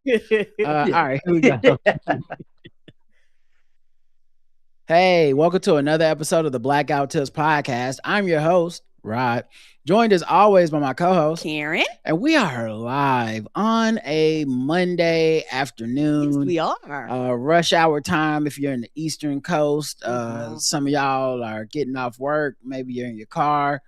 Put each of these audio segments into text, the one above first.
All right, here we go. Hey, welcome to another episode of the Blackout Tips podcast. I'm your host, Rod, joined as always by my co-host, Karen. and we are live on a Monday afternoon. Yes, we are. Rush hour time if you're in the Eastern Coast. Mhm. Some of y'all are getting off work. Maybe you're in your car.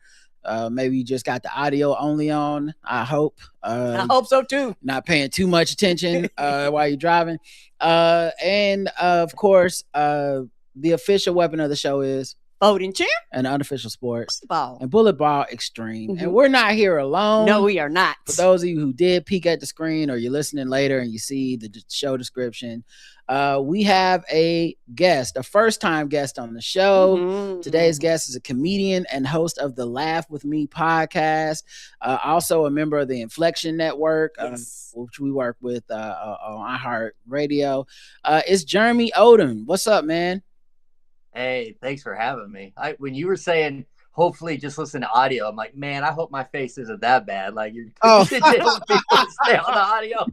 Maybe you just got the audio only on. I hope. I hope so too. Not paying too much attention while you're driving. And of course, the official weapon of the show is folding chair and unofficial sports ball and bullet ball extreme. And we're not here alone. No, we are not. For those of you who did peek at the screen or you're listening later and you see the show description, we have a guest, a first-time guest on the show. Today's guest is a comedian and host of the Laugh With Me podcast, also a member of the Inflection Network, which we work with on iHeartRadio. It's Jeremy Odem. What's up, man? Hey, thanks for having me. When you were saying hopefully just listen to audio, I'm like, man, I hope my face isn't that bad. Like you're stay on the audio.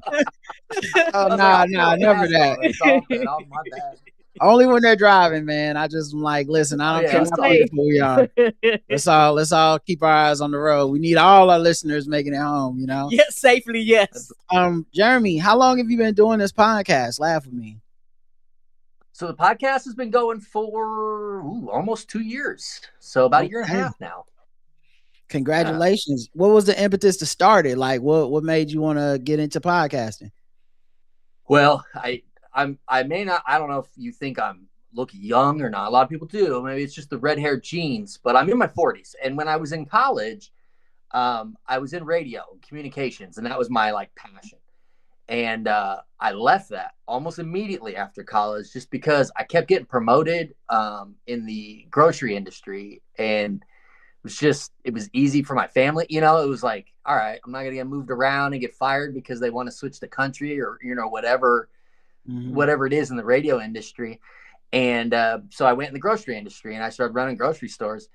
No, never that. Oh, my bad. Only when they're driving, man. I just like, listen, I don't care how beautiful we are. Let's all keep our eyes on the road. We need all our listeners making it home, you know? Yes, safely, yes. Jeremy, how long have you been doing this podcast, Laugh With Me? So the podcast has been going for almost 2 years. So about a year and a half now. Congratulations. What was the impetus to start it? Like what made you want to get into podcasting? Well, I may not, I don't know if you think I'm looking young or not. A lot of people do. Maybe it's just the red hair genes, but I'm in my 40s. And when I was in college, I was in radio communications, and that was my passion. And I left that almost immediately after college just because I kept getting promoted in the grocery industry. And it was easy for my family. You know, it was like, all right, I'm not going to get moved around and get fired because they want to switch the country or, whatever it is in the radio industry. And so I went in the grocery industry and I started running grocery stores.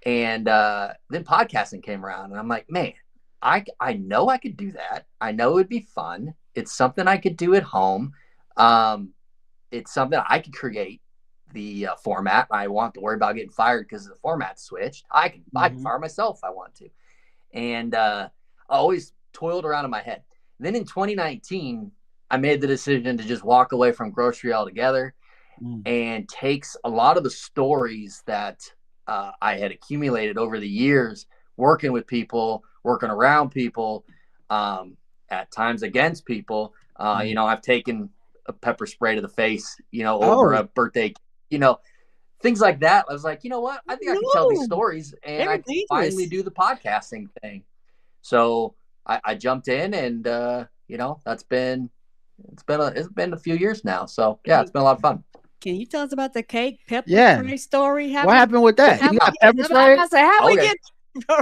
And then podcasting came around and I'm like, man, I know I could do that. I know it'd be fun. It's something I could do at home. It's something I could create the format. I won't have to worry about getting fired because the format switched. I can fire myself if I want to. And I always toiled around in my head. And then in 2019, I made the decision to just walk away from grocery altogether and takes a lot of the stories that I had accumulated over the years, working with people, working around people, at times against people. I've taken a pepper spray to the face, over a birthday, things like that. I was like, you know what? I think I can tell these stories and I can finally do the podcasting thing. So I jumped in and, it's been a few years now. So yeah, it's been a lot of fun. Can you tell us about the cake pepper spray story? What happened with that? You got pepper spray? How we get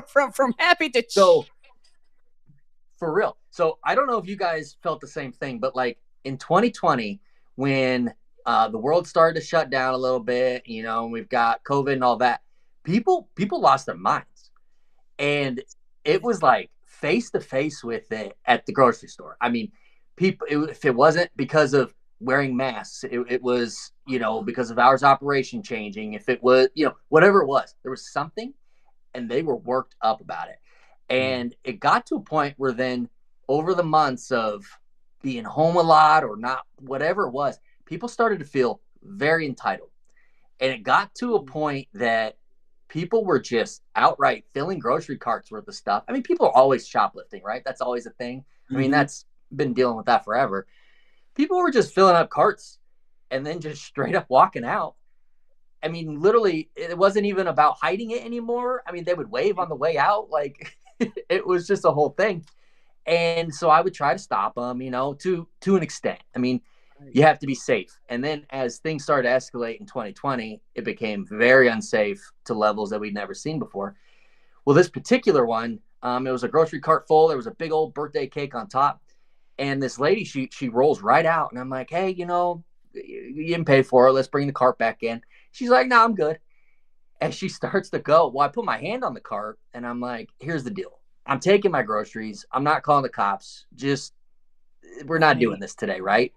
from happy to so for real. So I don't know if you guys felt the same thing, but in 2020, when the world started to shut down a little bit, and we've got COVID and all that, people lost their minds. And it was face to face with it at the grocery store. I mean, if it wasn't because of wearing masks, it was, because of hours of operation changing. If it was, whatever it was, there was something, and they were worked up about it. And it got to a point where then over the months of being home a lot or not, whatever it was, people started to feel very entitled. And it got to a point that people were just outright filling grocery carts worth of stuff. I mean, people are always shoplifting, right? That's always a thing. I mean, that's been dealing with that forever. People were just filling up carts and then just straight up walking out. I mean, literally, it wasn't even about hiding it anymore. I mean, they would wave on the way out. It was just a whole thing. And so I would try to stop them, to an extent. I mean, you have to be safe. And then as things started to escalate in 2020, it became very unsafe to levels that we'd never seen before. Well, this particular one, it was a grocery cart full. There was a big old birthday cake on top. And this lady, she rolls right out. And I'm like, hey, you didn't pay for it. Let's bring the cart back in. She's like, no, I'm good. As she starts to go, well, I put my hand on the cart and I'm like, here's the deal. I'm taking my groceries. I'm not calling the cops. Just we're not doing this today, right?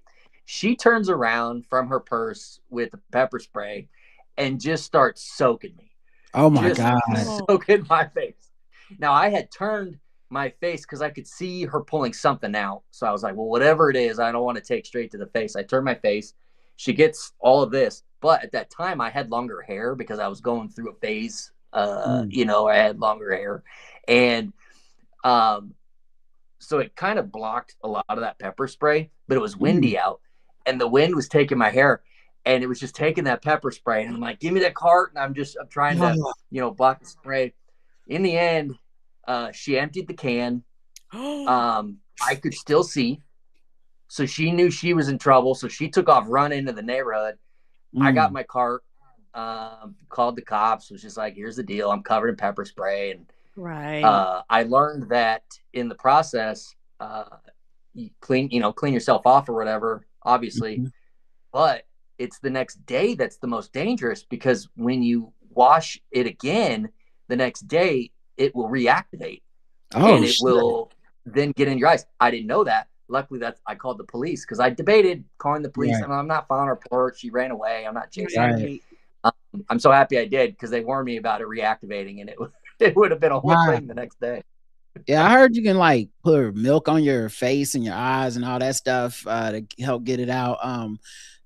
She turns around from her purse with the pepper spray and just starts soaking me. Oh my God. Soaking my face. Now I had turned my face because I could see her pulling something out. So I was like, well, whatever it is, I don't want to take straight to the face. I turned my face. She gets all of this. But at that time, I had longer hair because I was going through a phase. I had longer hair. And so it kind of blocked a lot of that pepper spray, but it was windy out. And the wind was taking my hair. And it was just taking that pepper spray. And I'm like, give me that cart. And I'm trying to, block the spray. In the end, she emptied the can. I could still see. So she knew she was in trouble. So she took off running into the neighborhood. I got my cart, called the cops, was just like, here's the deal. I'm covered in pepper spray. And I learned that in the process, you clean yourself off or whatever, obviously. But it's the next day that's the most dangerous, because when you wash it again the next day, it will reactivate. And it will then get in your eyes. I didn't know that. Luckily, I called the police, because I debated calling the police. And I'm not filing a report. She ran away. I'm not chasing her. I'm so happy I did, because they warned me about it reactivating, and it would have been a whole thing the next day. Yeah, I heard you can like put milk on your face and your eyes and all that stuff to help get it out.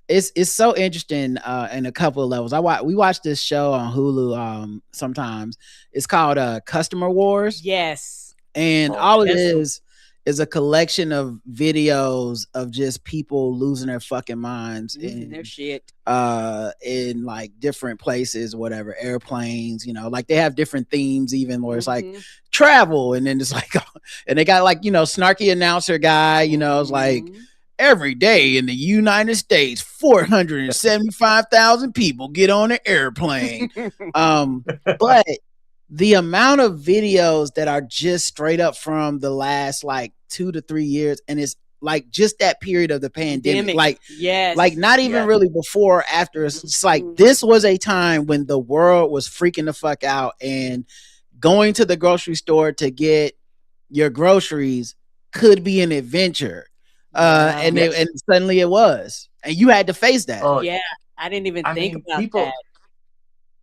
It's so interesting in a couple of levels. We watch this show on Hulu sometimes. It's called Customer Wars. Yes. And all it is a collection of videos of just people losing their fucking minds in their shit in like different places, whatever, airplanes, like they have different themes even where it's like travel, and then it's like and they got like snarky announcer guy, it's like every day in the United States 475,000 people get on an airplane. But the amount of videos that are just straight up from the last like 2 to 3 years, and it's like just that period of the pandemic, like not even really before or after. It's like this was a time when the world was freaking the fuck out, and going to the grocery store to get your groceries could be an adventure. And suddenly it was, and you had to face that. I didn't even think about that.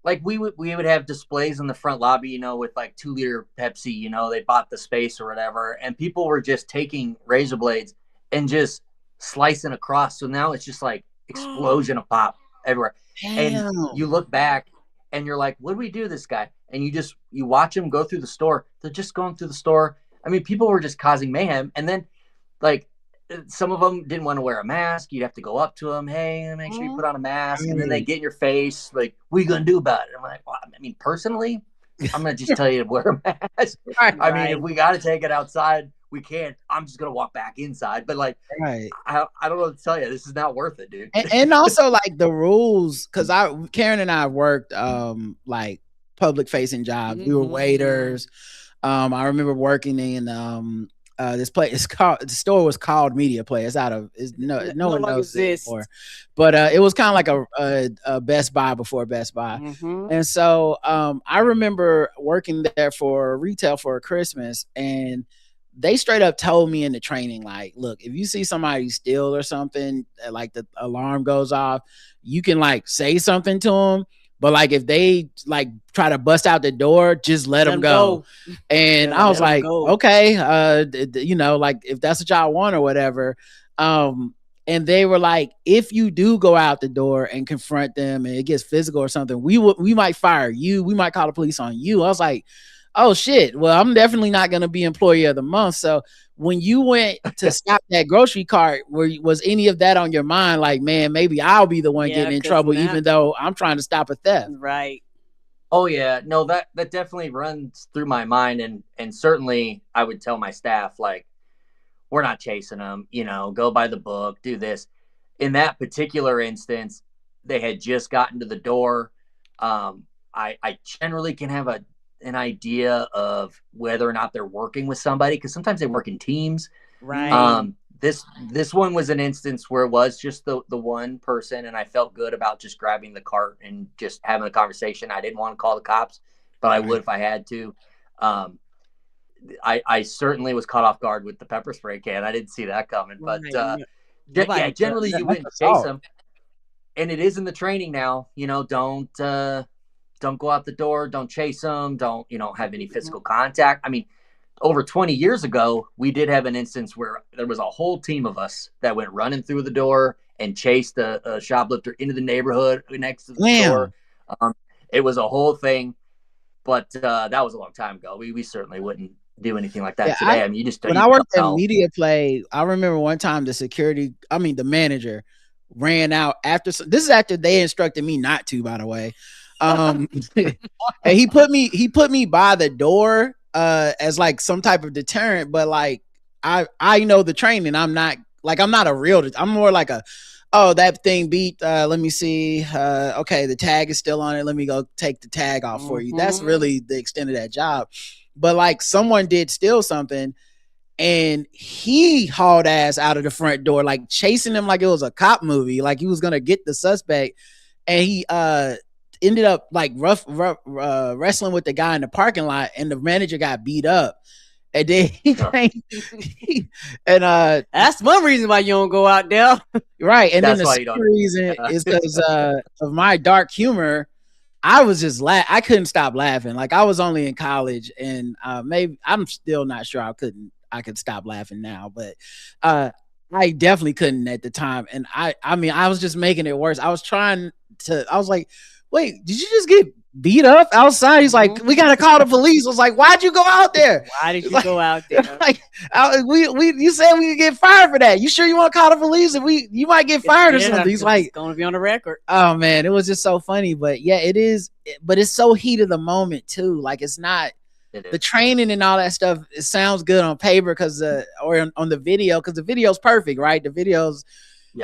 Like we would have displays in the front lobby, with like 2-liter Pepsi, they bought the space or whatever, and people were just taking razor blades and just slicing across. So now it's just like explosion of pop everywhere. Damn. And you look back and you're like, what do we do to this guy? And you watch him go through the store. They're just going through the store. I mean, people were just causing mayhem. And then like some of them didn't want to wear a mask. You'd have to go up to them. Hey, make sure you put on a mask. And then they get in your face. Like, what are you going to do about it? I'm like, well, I mean, personally, I'm going to just tell you to wear a mask. I mean, if we got to take it outside, we can. I'm just going to walk back inside. But like, I don't know what to tell you. This is not worth it, dude. And also like the rules, because Karen and I worked like public facing jobs. We were waiters. I remember working in this place, the store was called Media Play. It's no one knows it anymore, but it was kind of like a Best Buy before Best Buy. And so I remember working there for retail for Christmas, and they straight up told me in the training, like, look, if you see somebody steal or something, like the alarm goes off, you can like say something to them. But like if they like try to bust out the door, just let them go. And I was like, okay, like if that's what y'all want or whatever. And they were like, if you do go out the door and confront them and it gets physical or something, we might fire you. We might call the police on you. I was like, oh shit. Well, I'm definitely not going to be employee of the month. So when you went to stop that grocery cart, was any of that on your mind? Like, man, maybe I'll be the one getting in trouble, even though I'm trying to stop a theft. Right. Oh yeah. No, that definitely runs through my mind. And certainly I would tell my staff, like, we're not chasing them, go by the book, do this. In that particular instance, they had just gotten to the door. I generally can have an idea of whether or not they're working with somebody, because sometimes they work in teams. Right. This one was an instance where it was just the one person, and I felt good about just grabbing the cart and just having a conversation. I didn't want to call the cops, but I would if I had to. I certainly was caught off guard with the pepper spray can. I didn't see that coming. But generally you wouldn't chase them. And it is in the training now. Don't go out the door. Don't chase them. Don't have any physical contact. I mean, over 20 years ago, we did have an instance where there was a whole team of us that went running through the door and chased a shoplifter into the neighborhood next to the store. It was a whole thing, but that was a long time ago. We certainly wouldn't do anything like that today. I mean, you just don't. When I worked at Media Play, I remember one time the manager ran out after. This is after they instructed me not to, by the way. And he put me by the door as like some type of deterrent, but like I know the training. I'm not a real. I'm more like that thing beat. Let me see. Okay, the tag is still on it. Let me go take the tag off for you. That's really the extent of that job. But like someone did steal something, and he hauled ass out of the front door, like chasing him like it was a cop movie, like he was gonna get the suspect, and he ended up like wrestling with the guy in the parking lot, and the manager got beat up. And then that's one reason why you don't go out there. Right. And then the second reason is because of my dark humor. I was just I couldn't stop laughing. Like I was only in college, and maybe I'm still not sure I could stop laughing now, but I definitely couldn't at the time. And I mean, I was just making it worse. I was like, wait, did you just get beat up outside? He's like, we gotta call the police. I was like, why'd you go out there? Why did you go out there? Like, you said we could get fired for that. You sure you want to call the police? And you might get fired or something. He's like, it's gonna be on the record. Oh man, it was just so funny. But yeah, it is. But it's so heat of the moment too. Like it's not the training and all that stuff. It sounds good on paper or on the video, because the video's perfect, right? The video's,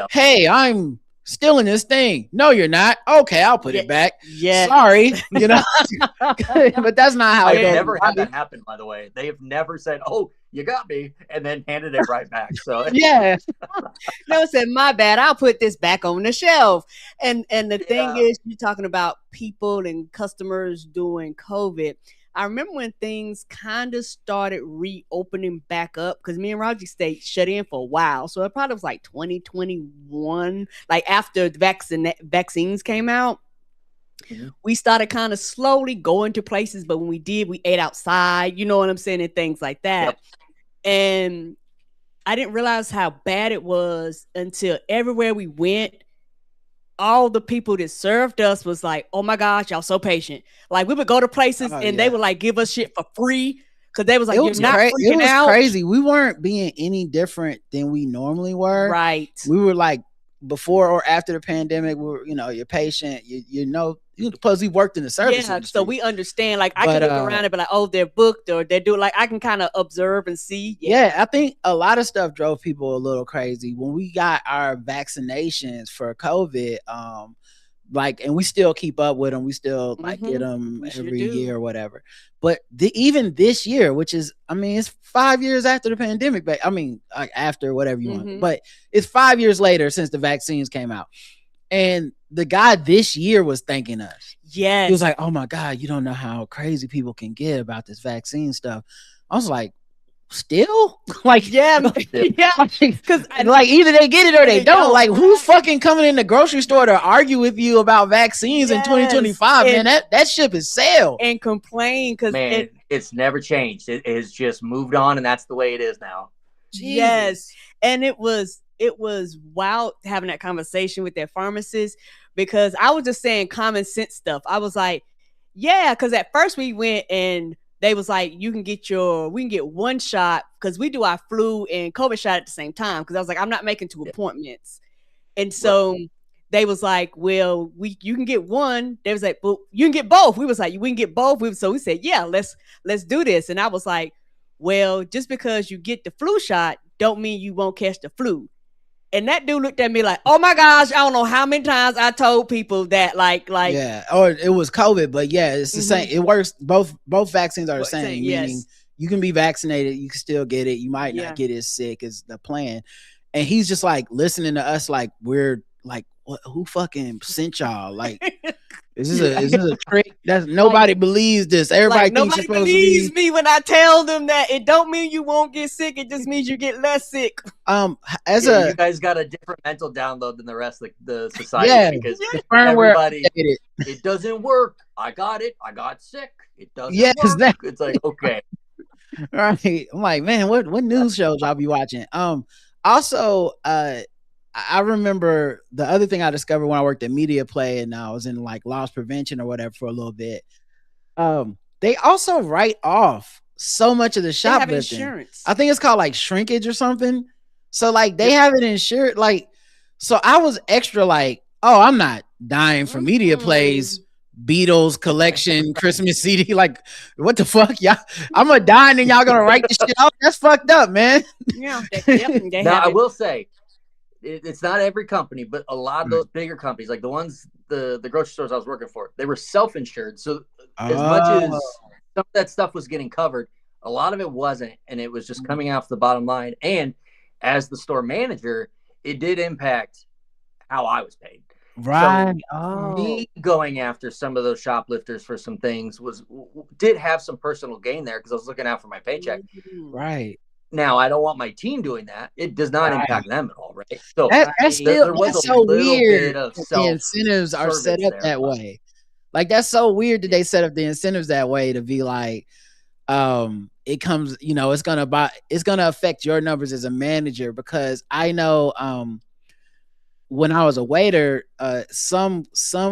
hey, I'm stealing this thing. No, you're not. Okay, I'll put it back. Yeah, sorry. But that's not how I've never had that happen, by the way. They have never said, oh, you got me, and then handed it right back. So yeah. No, said, my bad, I'll put this back on the shelf. And the thing is, you're talking about people and customers during COVID. I remember when things kind of started reopening back up, because me and Roger stayed shut in for a while. So it probably was like 2021, like after the vaccines came out. Mm-hmm. We started kind of slowly going to places, but when we did, we ate outside, you know what I'm saying, and things like that. Yep. And I didn't realize how bad it was until everywhere we went, all the people that served us was like, oh my gosh, y'all so patient. Like we would go to places and they would like give us shit for free, because they was like, you're not freaking out. Crazy. We weren't being any different than we normally were. Right. We were like, before or after the pandemic, we were, you're patient. Plus we worked in the service industry. So we understand. Like I can look around and be like, oh, they're booked, or they're doing, like I can kind of observe and see. Yeah, I think a lot of stuff drove people a little crazy when we got our vaccinations for COVID. And we still keep up with them. We still get them every year or whatever. But even this year, which is, it's 5 years after the pandemic, but like after whatever you want, but it's 5 years later since the vaccines came out. And the guy this year was thanking us. Yes. He was like, oh my God, you don't know how crazy people can get about this vaccine stuff. I was like, still? Like, yeah. Because like either they get it or they don't. Like, who's fucking coming in the grocery store to argue with you about vaccines in 2025? Man, that ship is sailed. And complain because it's never changed. It has just moved on, and that's the way it is now. Jesus. Yes. And it was wild having that conversation with their pharmacist, because I was just saying common sense stuff. I was like, yeah, because at first we went and they was like, we can get one shot, because we do our flu and COVID shot at the same time. Because I was like, I'm not making 2 appointments. And so they was like, well, you can get one. They was like, well, you can get both. We was like, we can get both. So we said, yeah, let's do this. And I was like, well, just because you get the flu shot don't mean you won't catch the flu. And that dude looked at me like, oh my gosh, I don't know how many times I told people that, like yeah, or it was COVID, but yeah, it's the same. It works. Both vaccines are the same. Meaning you can be vaccinated, you can still get it. You might not get as sick as the plan. And he's just like listening to us like we're like, who fucking sent y'all? Like Is this a trick? That's nobody believes this. Everybody thinks you're supposed to be. Nobody believes me when I tell them that it don't mean you won't get sick. It just means you get less sick. You guys got a different mental download than the rest of the society because everybody, it doesn't work. I got it. I got sick. It doesn't work. It's like, okay. Right. I'm like, man, what news shows y'all be watching? Also, I remember the other thing I discovered when I worked at Media Play and I was in like loss prevention or whatever for a little bit. They also write off so much of the shoplifting. Insurance. I think it's called like shrinkage or something. So like they have it insured. Like, so I was extra like, oh, I'm not dying for Media Play's Beatles collection Christmas CD. Like, what the fuck, y'all? I'm gonna die and then y'all gonna write this shit off. That's fucked up, man. Yeah. Now I will say, it's not every company, but a lot of those bigger companies, like the ones, the grocery stores I was working for, they were self-insured. So as much as some of that stuff was getting covered, a lot of it wasn't, and it was just coming off the bottom line. And as the store manager, it did impact how I was paid. Right. So me going after some of those shoplifters for some things did have some personal gain there because I was looking out for my paycheck. Right. Now, I don't want my team doing that. It does not impact them at all, right? So that's so weird. The incentives are set up that way. Like, that's so weird that they set up the incentives that way to be like, it comes, it's gonna affect your numbers as a manager, because I know when I was a waiter, some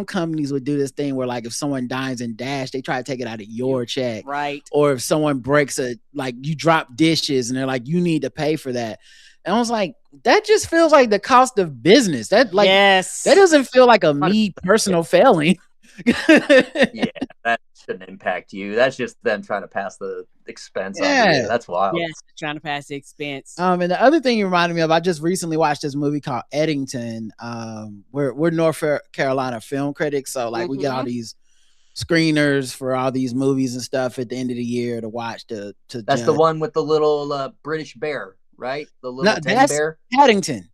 companies would do this thing where, like, if someone dines and dash, they try to take it out of your check. Right. Or if someone breaks you drop dishes and they're like, you need to pay for that. And I was like, that just feels like the cost of business. That doesn't feel like a me personal failing. Yeah, that shouldn't impact you. That's just them ttrying to pass the expense on you. That's wild. Yes, trying to pass the expense. And the other thing you reminded me of, I just recently watched this movie called Eddington. We're North Carolina film critics, so like we get all these screeners for all these movies and stuff at the end of the year to watch. That's judge. The one with the little British bear, right? The little teddy bear. Paddington.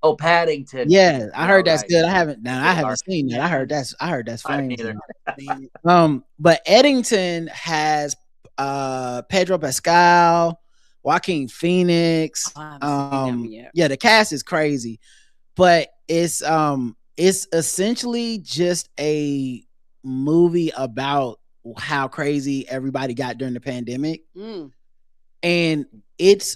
Oh, Paddington. Yeah, I heard that's good. I haven't seen that. I heard that's fine. But Eddington has Pedro Pascal, Joaquin Phoenix. The cast is crazy. But it's essentially just a movie about how crazy everybody got during the pandemic. And it's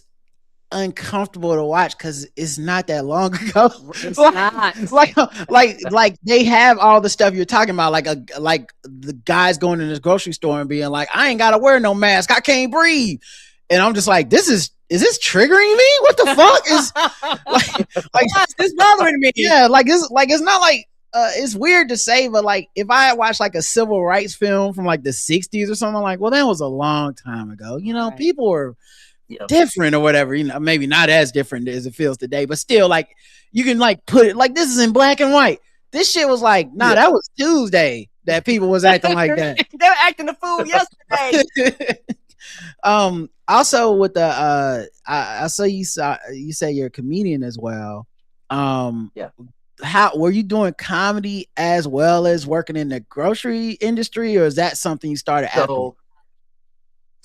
uncomfortable to watch because it's not that long ago. It's not. like they have all the stuff you're talking about, like the guys going in this grocery store and being like, I ain't gotta wear no mask, I can't breathe. And I'm just like, is this triggering me? What the fuck is like this bothering me? Yeah, it's not like it's weird to say, but like if I had watched like a civil rights film from like the 60s or something, like, well, that was a long time ago. Right. People were different or whatever, maybe not as different as it feels today, but still, like, you can like put it like this is in black and white. This shit was like, that was Tuesday that people was acting like that. They were acting the fool yesterday. Also with the I saw you say you're a comedian as well. How were you doing comedy as well as working in the grocery industry, or is that something you started after?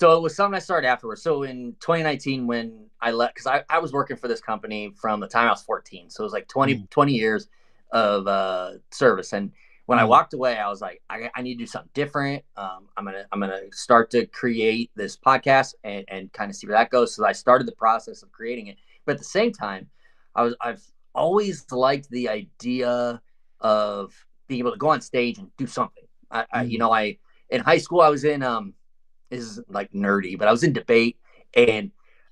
So it was something I started afterwards. So in 2019, when I left, because I was working for this company from the time I was 14. So it was like 20 years of service. And when I walked away, I was like, I need to do something different. I'm gonna start to create this podcast and kind of see where that goes. So I started the process of creating it. But at the same time, I've always liked the idea of being able to go on stage and do something. I in high school I was in this is like nerdy, but I was in debate, and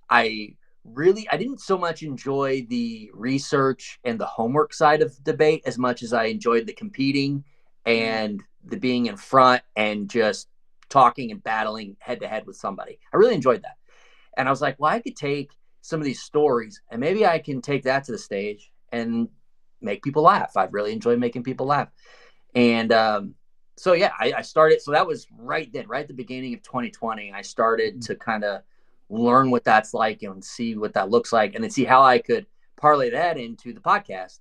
I didn't so much enjoy the research and the homework side of debate as much as I enjoyed the competing and the being in front and just talking and battling head to head with somebody. I really enjoyed that. And I was like, well, I could take some of these stories and maybe I can take that to the stage and make people laugh. I've really enjoyed making people laugh. And, so yeah, I started. So that was right at the beginning of 2020. I started to kind of learn what that's like and see what that looks like, and then see how I could parlay that into the podcast.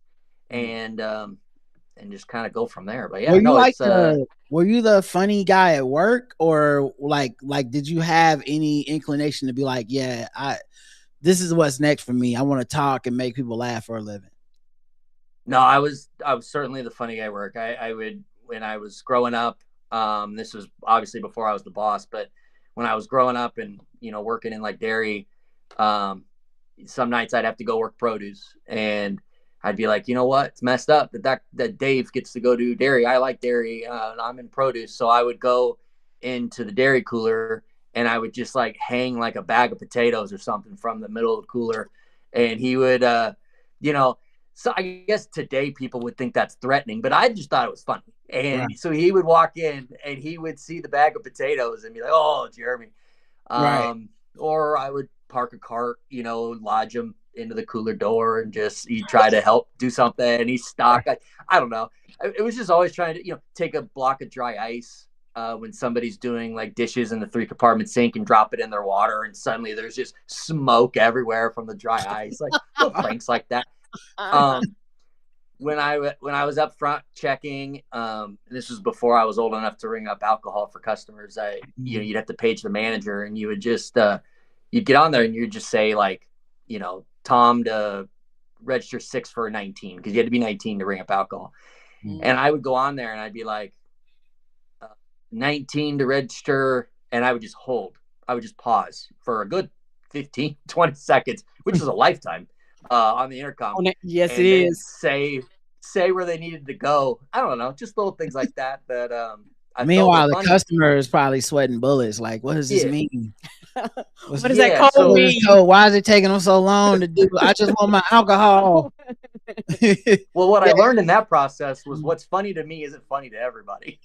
And just kind of go from there. But yeah, Were you no, like it's were you the funny guy at work, or like did you have any inclination to be like, yeah, this is what's next for me. I want to talk and make people laugh for a living. No, I was certainly the funny guy at work. I would, when I was growing up, this was obviously before I was the boss, but when I was growing up and, you know, working in like dairy, some nights I'd have to go work produce, and I'd be like, you know what, it's messed up that Dave gets to go do dairy. I like dairy, and I'm in produce. So I would go into the dairy cooler and I would just like hang like a bag of potatoes or something from the middle of the cooler. And he would, you know, so I guess today people would think that's threatening, but I just thought it was funny. And Right. so he would walk in and he would see the bag of potatoes and be like, oh, Jeremy. Right. Or I would park a cart, you know, lodge him into the cooler door and just he'd try to help do something. And he's stuck. I don't know. It was just always trying to, you know, take a block of dry ice when somebody's doing like dishes in the 3-compartment sink and drop it in their water. And suddenly there's just smoke everywhere from the dry ice. Like pranks like that. When I was up front checking, this was before I was old enough to ring up alcohol for customers. You'd have to page the manager, and you would just you'd get on there and you'd just say like, you know, Tom to register 6 for 19, because you had to be 19 to ring up alcohol. And I would go on there and I'd be like, 19 to register, and I would just hold. I would just pause for a good 15, 20 seconds, which is a lifetime. On the intercom. Yes, it is. Say where they needed to go. I don't know, just little things like that. Meanwhile, the customer is probably sweating bullets. Like, what does this mean? What does that code mean? Why is it taking them so long to do? I just want my alcohol. Well, what I learned in that process was what's funny to me isn't funny to everybody.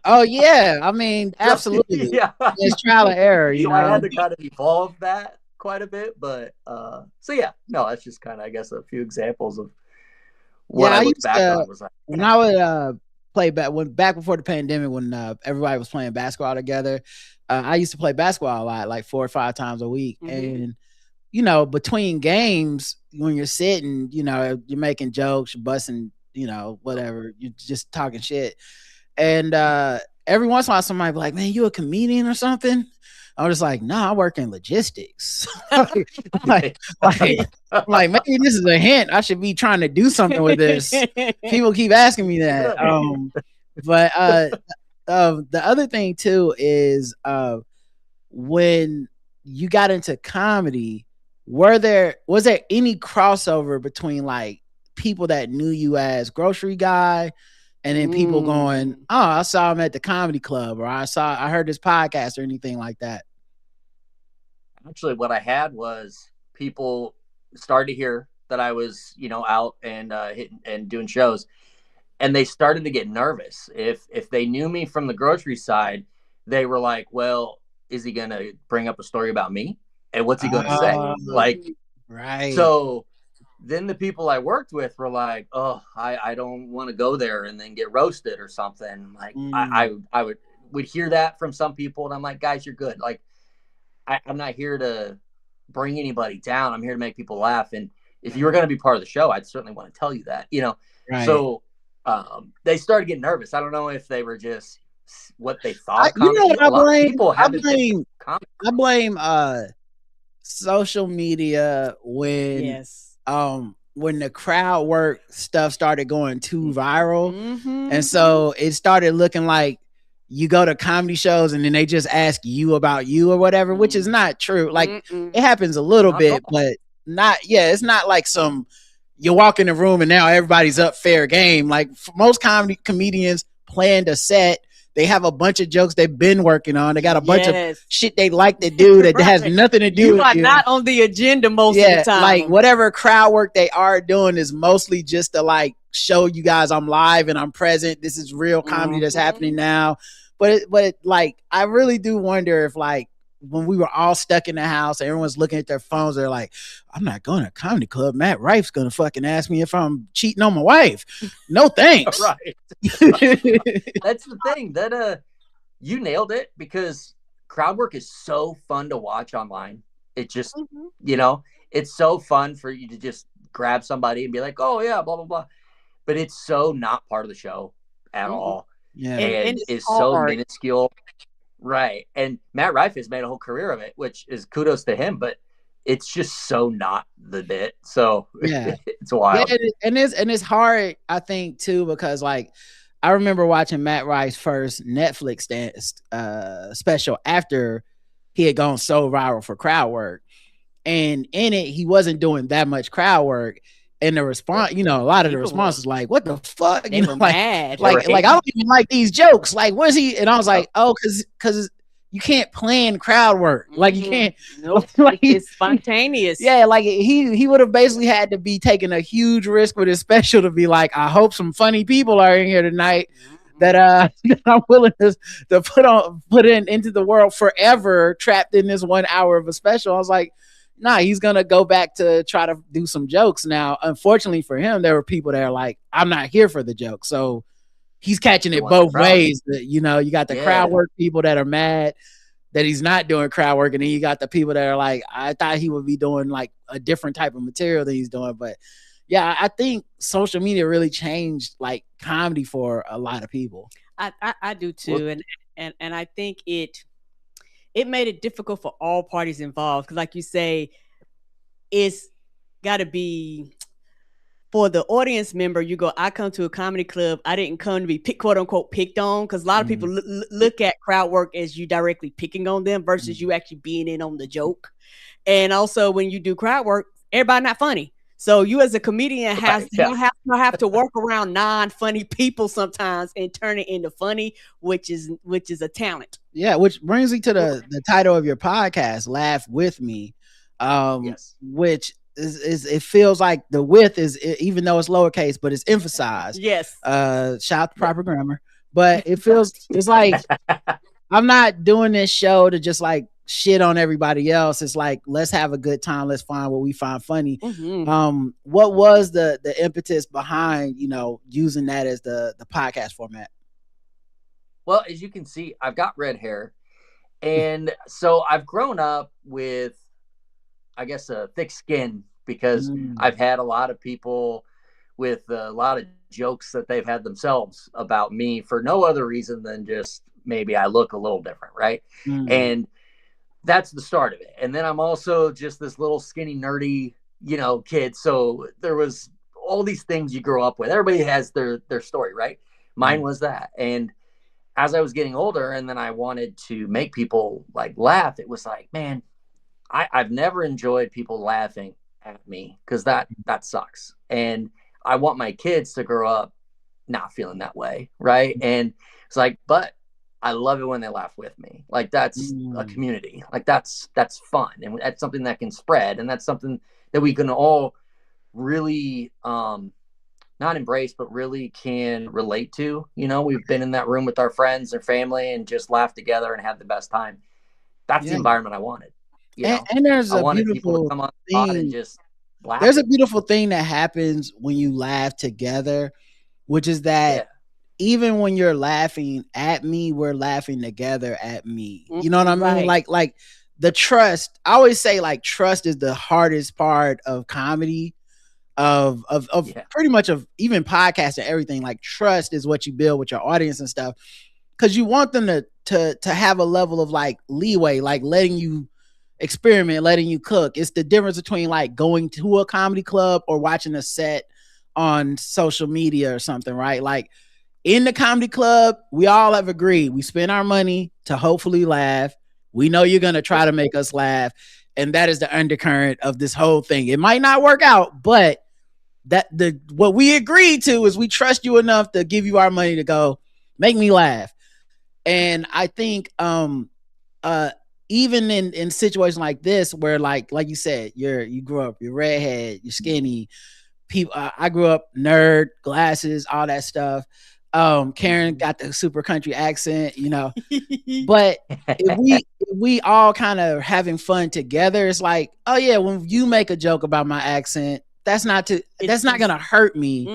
Oh yeah, I mean, absolutely. Yeah, it's trial and error. You know, I had to kind of evolve that quite a bit, but so yeah, no, that's just kind of, I guess, a few examples of what I look back on. Was like, when I would play back before the pandemic, when everybody was playing basketball together, I used to play basketball a lot, like 4 or 5 times a week. And you know, between games, when you're sitting, you know, you're making jokes, you're busting, you know, whatever, you're just talking shit. And every once in a while somebody be like, man, you a comedian or something? I was just like, no, I work in logistics. like, maybe this is a hint. I should be trying to do something with this. People keep asking me that. But the other thing too is when you got into comedy, was there any crossover between like people that knew you as grocery guy and then people going, oh, I saw him at the comedy club, or I heard this podcast, or anything like that? Actually, what I had was people started to hear that I was, you know, out and hitting and doing shows, and they started to get nervous. If they knew me from the grocery side, they were like, well, is he going to bring up a story about me? And what's he going to say? Like, right. So then the people I worked with were like, oh, I don't want to go there and then get roasted or something. Like I would hear that from some people, and I'm like, guys, you're good. Like, I'm not here to bring anybody down. I'm here to make people laugh. And if you were going to be part of the show, I'd certainly want to tell you that, you know? Right. So they started getting nervous. I don't know if they were just what they thought. You know what I blame social media when the crowd work stuff started going too viral. And so it started looking like you go to comedy shows and then they just ask you about you or whatever, which is not true. Like it happens a little bit, but it's not like you walk in the room and now everybody's up fair game. Like most comedians planned a set. They have a bunch of jokes they've been working on. They got a bunch of shit they like to do that has nothing to do with you. You are not on the agenda most of the time. Like whatever crowd work they are doing is mostly just to like show you guys I'm live and I'm present. This is real comedy that's happening now. But like I really do wonder if like when we were all stuck in the house, everyone's looking at their phones. They're like, I'm not going to a comedy club. Matt Rife's going to fucking ask me if I'm cheating on my wife. No thanks. Right. That's the thing that you nailed it, because crowd work is so fun to watch online. It just, you know, it's so fun for you to just grab somebody and be like, oh yeah, blah, blah, blah. but it's so not part of the show at all. Yeah. And is so minuscule. Right. And Matt Rife has made a whole career of it, which is kudos to him, but it's just so not the bit. So yeah, it's wild. Yeah, and it's hard, I think, too, because like I remember watching Matt Rife's first Netflix special after he had gone so viral for crowd work. And in it, he wasn't doing that much crowd work. And the response, you know, a lot of the response is like, "What the fuck?" You know, like I don't even like these jokes. Like, what's he? And I was like, "Oh, because you can't plan crowd work. Like, you can't. Nope. Like, it's spontaneous." Yeah, like he would have basically had to be taking a huge risk with his special to be like, "I hope some funny people are in here tonight that I'm willing to put into the world forever, trapped in this 1 hour of a special." I was like, nah, he's gonna go back to try to do some jokes. Now, unfortunately for him, there were people that are like, I'm not here for the joke. So he's catching it both ways. You know, you got the crowd work people that are mad that he's not doing crowd work, and then you got the people that are like, I thought he would be doing like a different type of material than he's doing. But yeah, I think social media really changed like comedy for a lot of people. I do too. And I think it made it difficult for all parties involved. Because like you say, it's got to be for the audience member. You go, I come to a comedy club. I didn't come to be quote unquote picked on. Because a lot of people look at crowd work as you directly picking on them versus you actually being in on the joke. And also when you do crowd work, everybody not funny. So you as a comedian have to work around non-funny people sometimes and turn it into funny, which is a talent. Yeah, which brings me to the title of your podcast, Laugh With Me, which is it feels like the with is, even though it's lowercase, but it's emphasized. Yes. Shout out to proper grammar. But it feels, it's like, I'm not doing this show to just like shit on everybody else. It's like, let's have a good time. Let's find what we find funny. What was the impetus behind, you know, using that as the podcast format? Well, as you can see, I've got red hair. And so I've grown up with, I guess, a thick skin because I've had a lot of people with a lot of jokes that they've had themselves about me for no other reason than just maybe I look a little different, right? And that's the start of it. And then I'm also just this little skinny, nerdy, you know, kid. So there was all these things you grow up with. Everybody has their story, right? Mine was that. And as I was getting older and then I wanted to make people like laugh, it was like, man, I've never enjoyed people laughing at me because that sucks. And I want my kids to grow up not feeling that way, right? And it's like, but I love it when they laugh with me. Like that's a community. Like that's fun. And that's something that can spread. And that's something that we can all really not embrace, but really can relate to. You know, we've been in that room with our friends or family and just laughed together and had the best time. That's the environment I wanted. You know? And there's I a wanted beautiful people to come on the pod and just laugh. There's a beautiful thing that happens when you laugh together, which is that even when you're laughing at me, we're laughing together at me. You know what I mean? Right. Like the trust. I always say like trust is the hardest part of comedy, of pretty much of even podcasts and everything. Like trust is what you build with your audience and stuff, because you want them to have a level of like leeway, like letting you experiment, letting you cook. It's the difference between like going to a comedy club or watching a set on social media or something, right? Like in the comedy club, we all have agreed we spend our money to hopefully laugh. We know you're going to try to make us laugh. And that is the undercurrent of this whole thing. It might not work out, but what we agreed to is we trust you enough to give you our money to go make me laugh. And I think even in situations like this, where like you said, you grew up, you're redhead, you're skinny. People, I grew up nerd, glasses, all that stuff. Karen got the super country accent, you know. But if we all kind of having fun together, it's like, oh yeah, when you make a joke about my accent, that's not gonna hurt me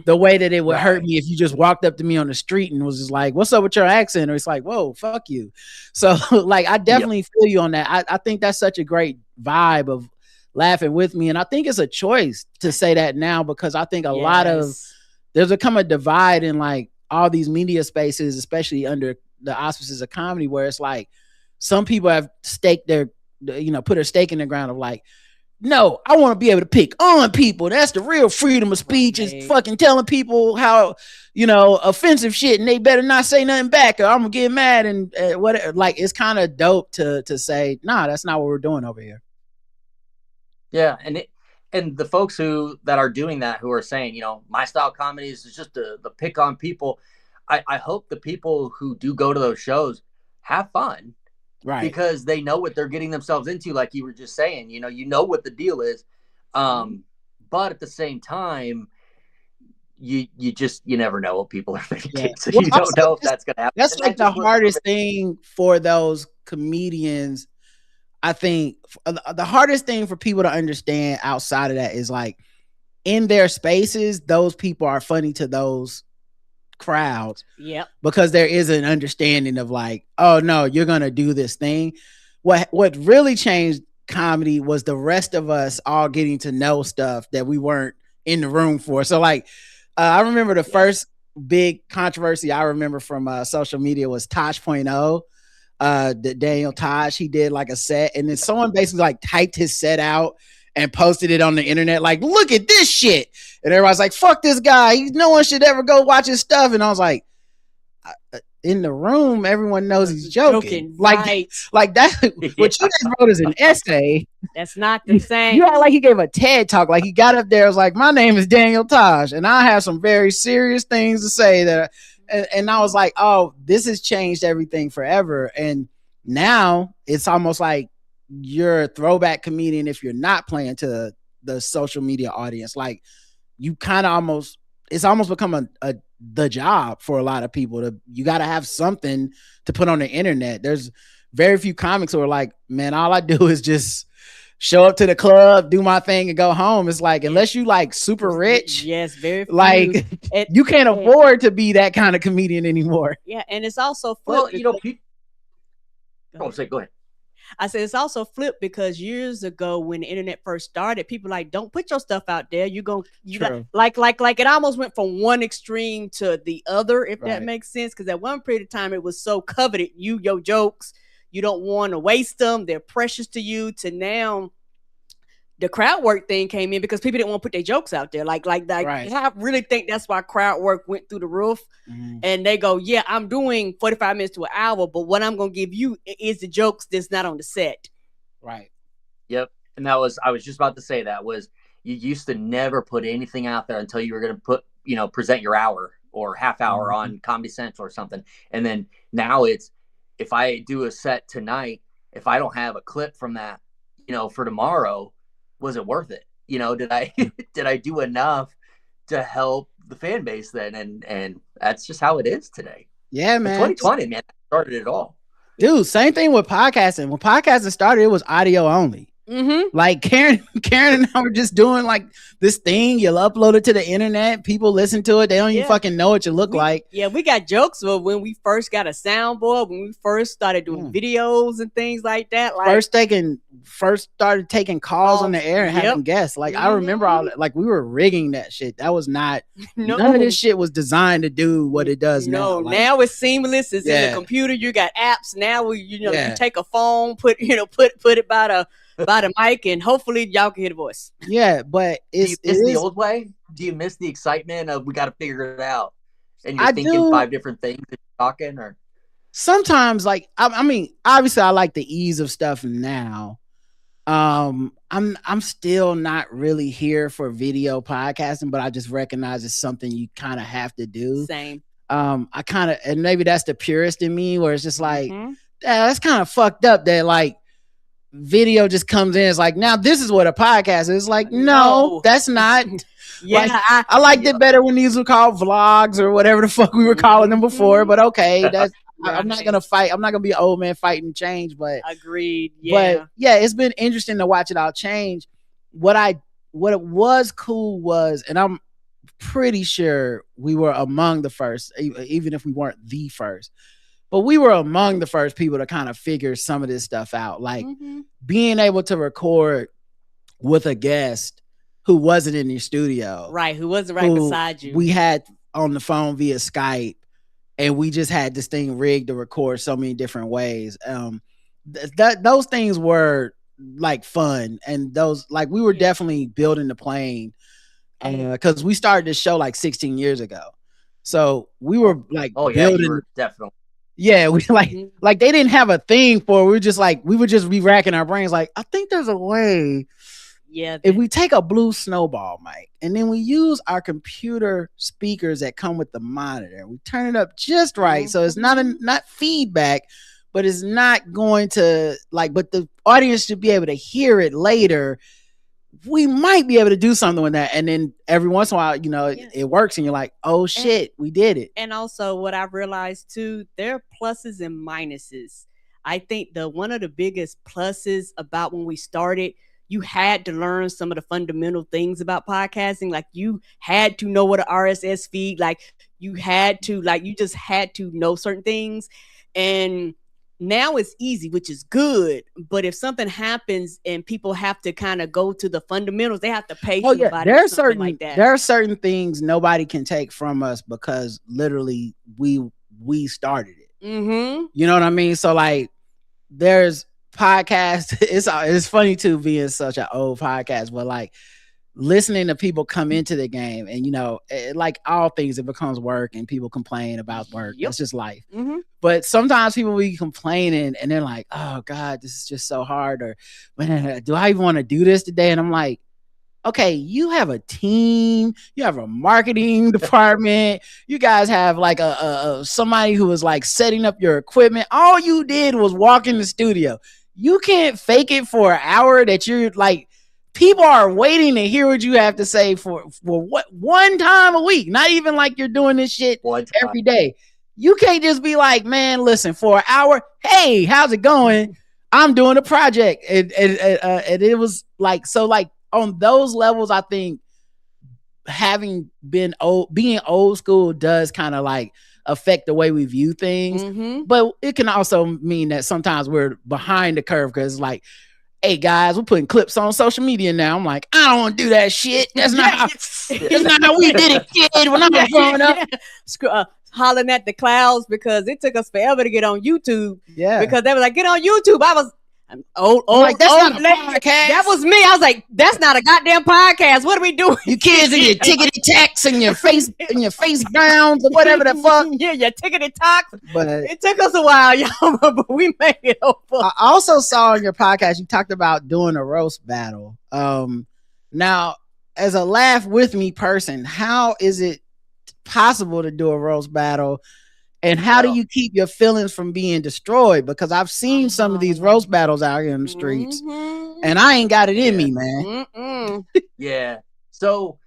the way that it would hurt me if you just walked up to me on the street and was just like, what's up with your accent? Or it's like, whoa, fuck you. So like I definitely feel you on that. I think that's such a great vibe of laughing with me. And I think it's a choice to say that now, because I think a lot of there's become a divide in like all these media spaces, especially under the auspices of comedy, where it's like some people have staked their, put their stake in the ground of like, no, I want to be able to pick on people. That's the real freedom of speech, is fucking telling people how, offensive shit, and they better not say nothing back or I'm gonna get mad and whatever. Like, it's kind of dope to say, nah, that's not what we're doing over here. Yeah, and the folks that are doing that, who are saying, my style comedy is just the pick on people. I hope the people who do go to those shows have fun. Right. Because they know what they're getting themselves into, like you were just saying, you know what the deal is. But at the same time, you never know what people are thinking. Yeah. So well, you don't know if that's going to happen. That's like the hardest thing for those comedians. I think the hardest thing for people to understand outside of that is like, in their spaces, those people are funny to those crowds. Yep. Because there is an understanding of like, oh no, you're gonna do this thing. What really changed comedy was the rest of us all getting to know stuff that we weren't in the room for. So like, I remember the first big controversy I remember from social media was Tosh.0. Daniel Tosh, he did like a set, and then someone basically like typed his set out and posted it on the internet, like, look at this shit. And everybody's like, fuck this guy. No one should ever go watch his stuff. And I was like, in the room, everyone knows he's joking. Like that, what you just wrote is an essay. That's not the same. You act like he gave a TED talk. Like he got up there, was like, my name is Daniel Tosh, and I have some very serious things to say that. And I was like, oh, this has changed everything forever. And now it's almost like you're a throwback comedian if you're not playing to the social media audience. Like, you kind of it's almost become the job for a lot of people. You got to have something to put on the internet. There's very few comics who are like, man, all I do is just show up to the club, do my thing, and go home. It's like, unless you like super rich, yes, very few. Like you can't afford to be that kind of comedian anymore. Yeah, and it's also flipped. Well, go ahead. I said it's also flipped because years ago when the internet first started, people like, don't put your stuff out there. You got like it almost went from one extreme to the other, if that makes sense. Because at one period of time it was so coveted, your jokes, you don't want to waste them, they're precious to you. To now, the crowd work thing came in because people didn't want to put their jokes out there. Like I really think that's why crowd work went through the roof. Mm-hmm. And they go, yeah, I'm doing 45 minutes to an hour, but what I'm going to give you is the jokes that's not on the set. Right. Yep. And I was just about to say that was, you used to never put anything out there until you were going to present your hour or half hour on Comedy Central or something. And then now it's, if I do a set tonight, if I don't have a clip from that, for tomorrow, was it worth it? Did I do enough to help the fan base then? And that's just how it is today. Yeah, man. 2020, man, started it all. Dude, same thing with podcasting. When podcasting started, it was audio only. Mm-hmm. Like Karen and I were just doing like this thing. You'll upload it to the internet. People listen to it. They don't even fucking know what you look like. Yeah, we got jokes of when we first got a soundboard, when we first started doing videos and things like that. Like first started taking calls on the air and having guests. Like I remember all that. Like we were rigging that shit. That was not none of this shit was designed to do what it does now. Like, now it's seamless. It's in the computer. You got apps now. You take a phone, put it by the mic, and hopefully y'all can hear the voice. Yeah, but do you miss the old way? Do you miss the excitement of we got to figure it out? And you're thinking 5 different things that you're talking, or sometimes like I mean, obviously I like the ease of stuff now. I'm still not really here for video podcasting, but I just recognize it's something you kind of have to do. Same. I kind of, and maybe that's the purist in me, where it's just like, that's kind of fucked up that like video just comes in. It's like, now this is what a podcast is. Like, no, that's not. Yeah, like, I liked it better when these were called vlogs or whatever the fuck we were calling them before. But okay, that's I'm not gonna fight. I'm not gonna be an old man fighting change. But agreed. Yeah, but yeah, it's been interesting to watch it all change. What it was cool was, and I'm pretty sure we were among the first, even if we weren't the first. But we were among the first people to kind of figure some of this stuff out. Like being able to record with a guest who wasn't in your studio. Right, who wasn't right beside you. We had on the phone via Skype, and we just had this thing rigged to record so many different ways. Those things were like fun, and those like we were definitely building the plane because we started this show like 16 years ago. So we were like building. You were definitely. Yeah, we like they didn't have a thing for. We would just be racking our brains. Like, I think there's a way. Yeah. If we take a blue snowball mic and then we use our computer speakers that come with the monitor, we turn it up just right, so it's not feedback, but it's not going to but the audience should be able to hear it later. We might be able to do something with that. And then every once in a while, it works and you're like, oh shit, we did it. And also what I've realized too, there are pluses and minuses. I think one of the biggest pluses about when we started, you had to learn some of the fundamental things about podcasting. Like you had to know what an RSS feed, like you just had to know certain things. And now it's easy, which is good. But if something happens and people have to kind of go to the fundamentals, they have to pay somebody. There are certain things nobody can take from us because literally we started it. Mm-hmm. You know what I mean? So like there's podcasts. It's funny too being such an old podcast, but like listening to people come into the game and like all things, it becomes work and people complain about work. That's just life. Mm-hmm. But sometimes people be complaining and they're like, oh God, this is just so hard, or man, do I even want to do this today? And I'm like, okay, you have a team, you have a marketing department, you guys have like a somebody who is like setting up your equipment. All you did was walk in the studio. You can't fake it for an hour that you're like, people are waiting to hear what you have to say for what one time a week. Not even like you're doing this shit every day. You can't just be like, man, listen, for an hour, hey, how's it going? I'm doing a project. And it was like, so like on those levels, I think being old school does kind of like affect the way we view things. Mm-hmm. But it can also mean that sometimes we're behind the curve because like, hey guys, we're putting clips on social media now. I'm like, I don't want to do that shit. That's not how we did it, kid. When I was growing up, hollering at the clouds because it took us forever to get on YouTube. Yeah, because they were like, get on YouTube. I was old. Like, that's not a podcast. That was me. I was like, that's not a goddamn podcast. What are we doing? You kids and your tickety tacks and your face grounds or whatever the fuck. Yeah, your tickety talks. But it took us a while, y'all, but we made it over. I also saw on your podcast you talked about doing a roast battle. Now, as a laugh with me person, how is it possible to do a roast battle? And how do you keep your feelings from being destroyed? Because I've seen some of these roast battles out here in the streets, and I ain't got it in me, man. Yeah. So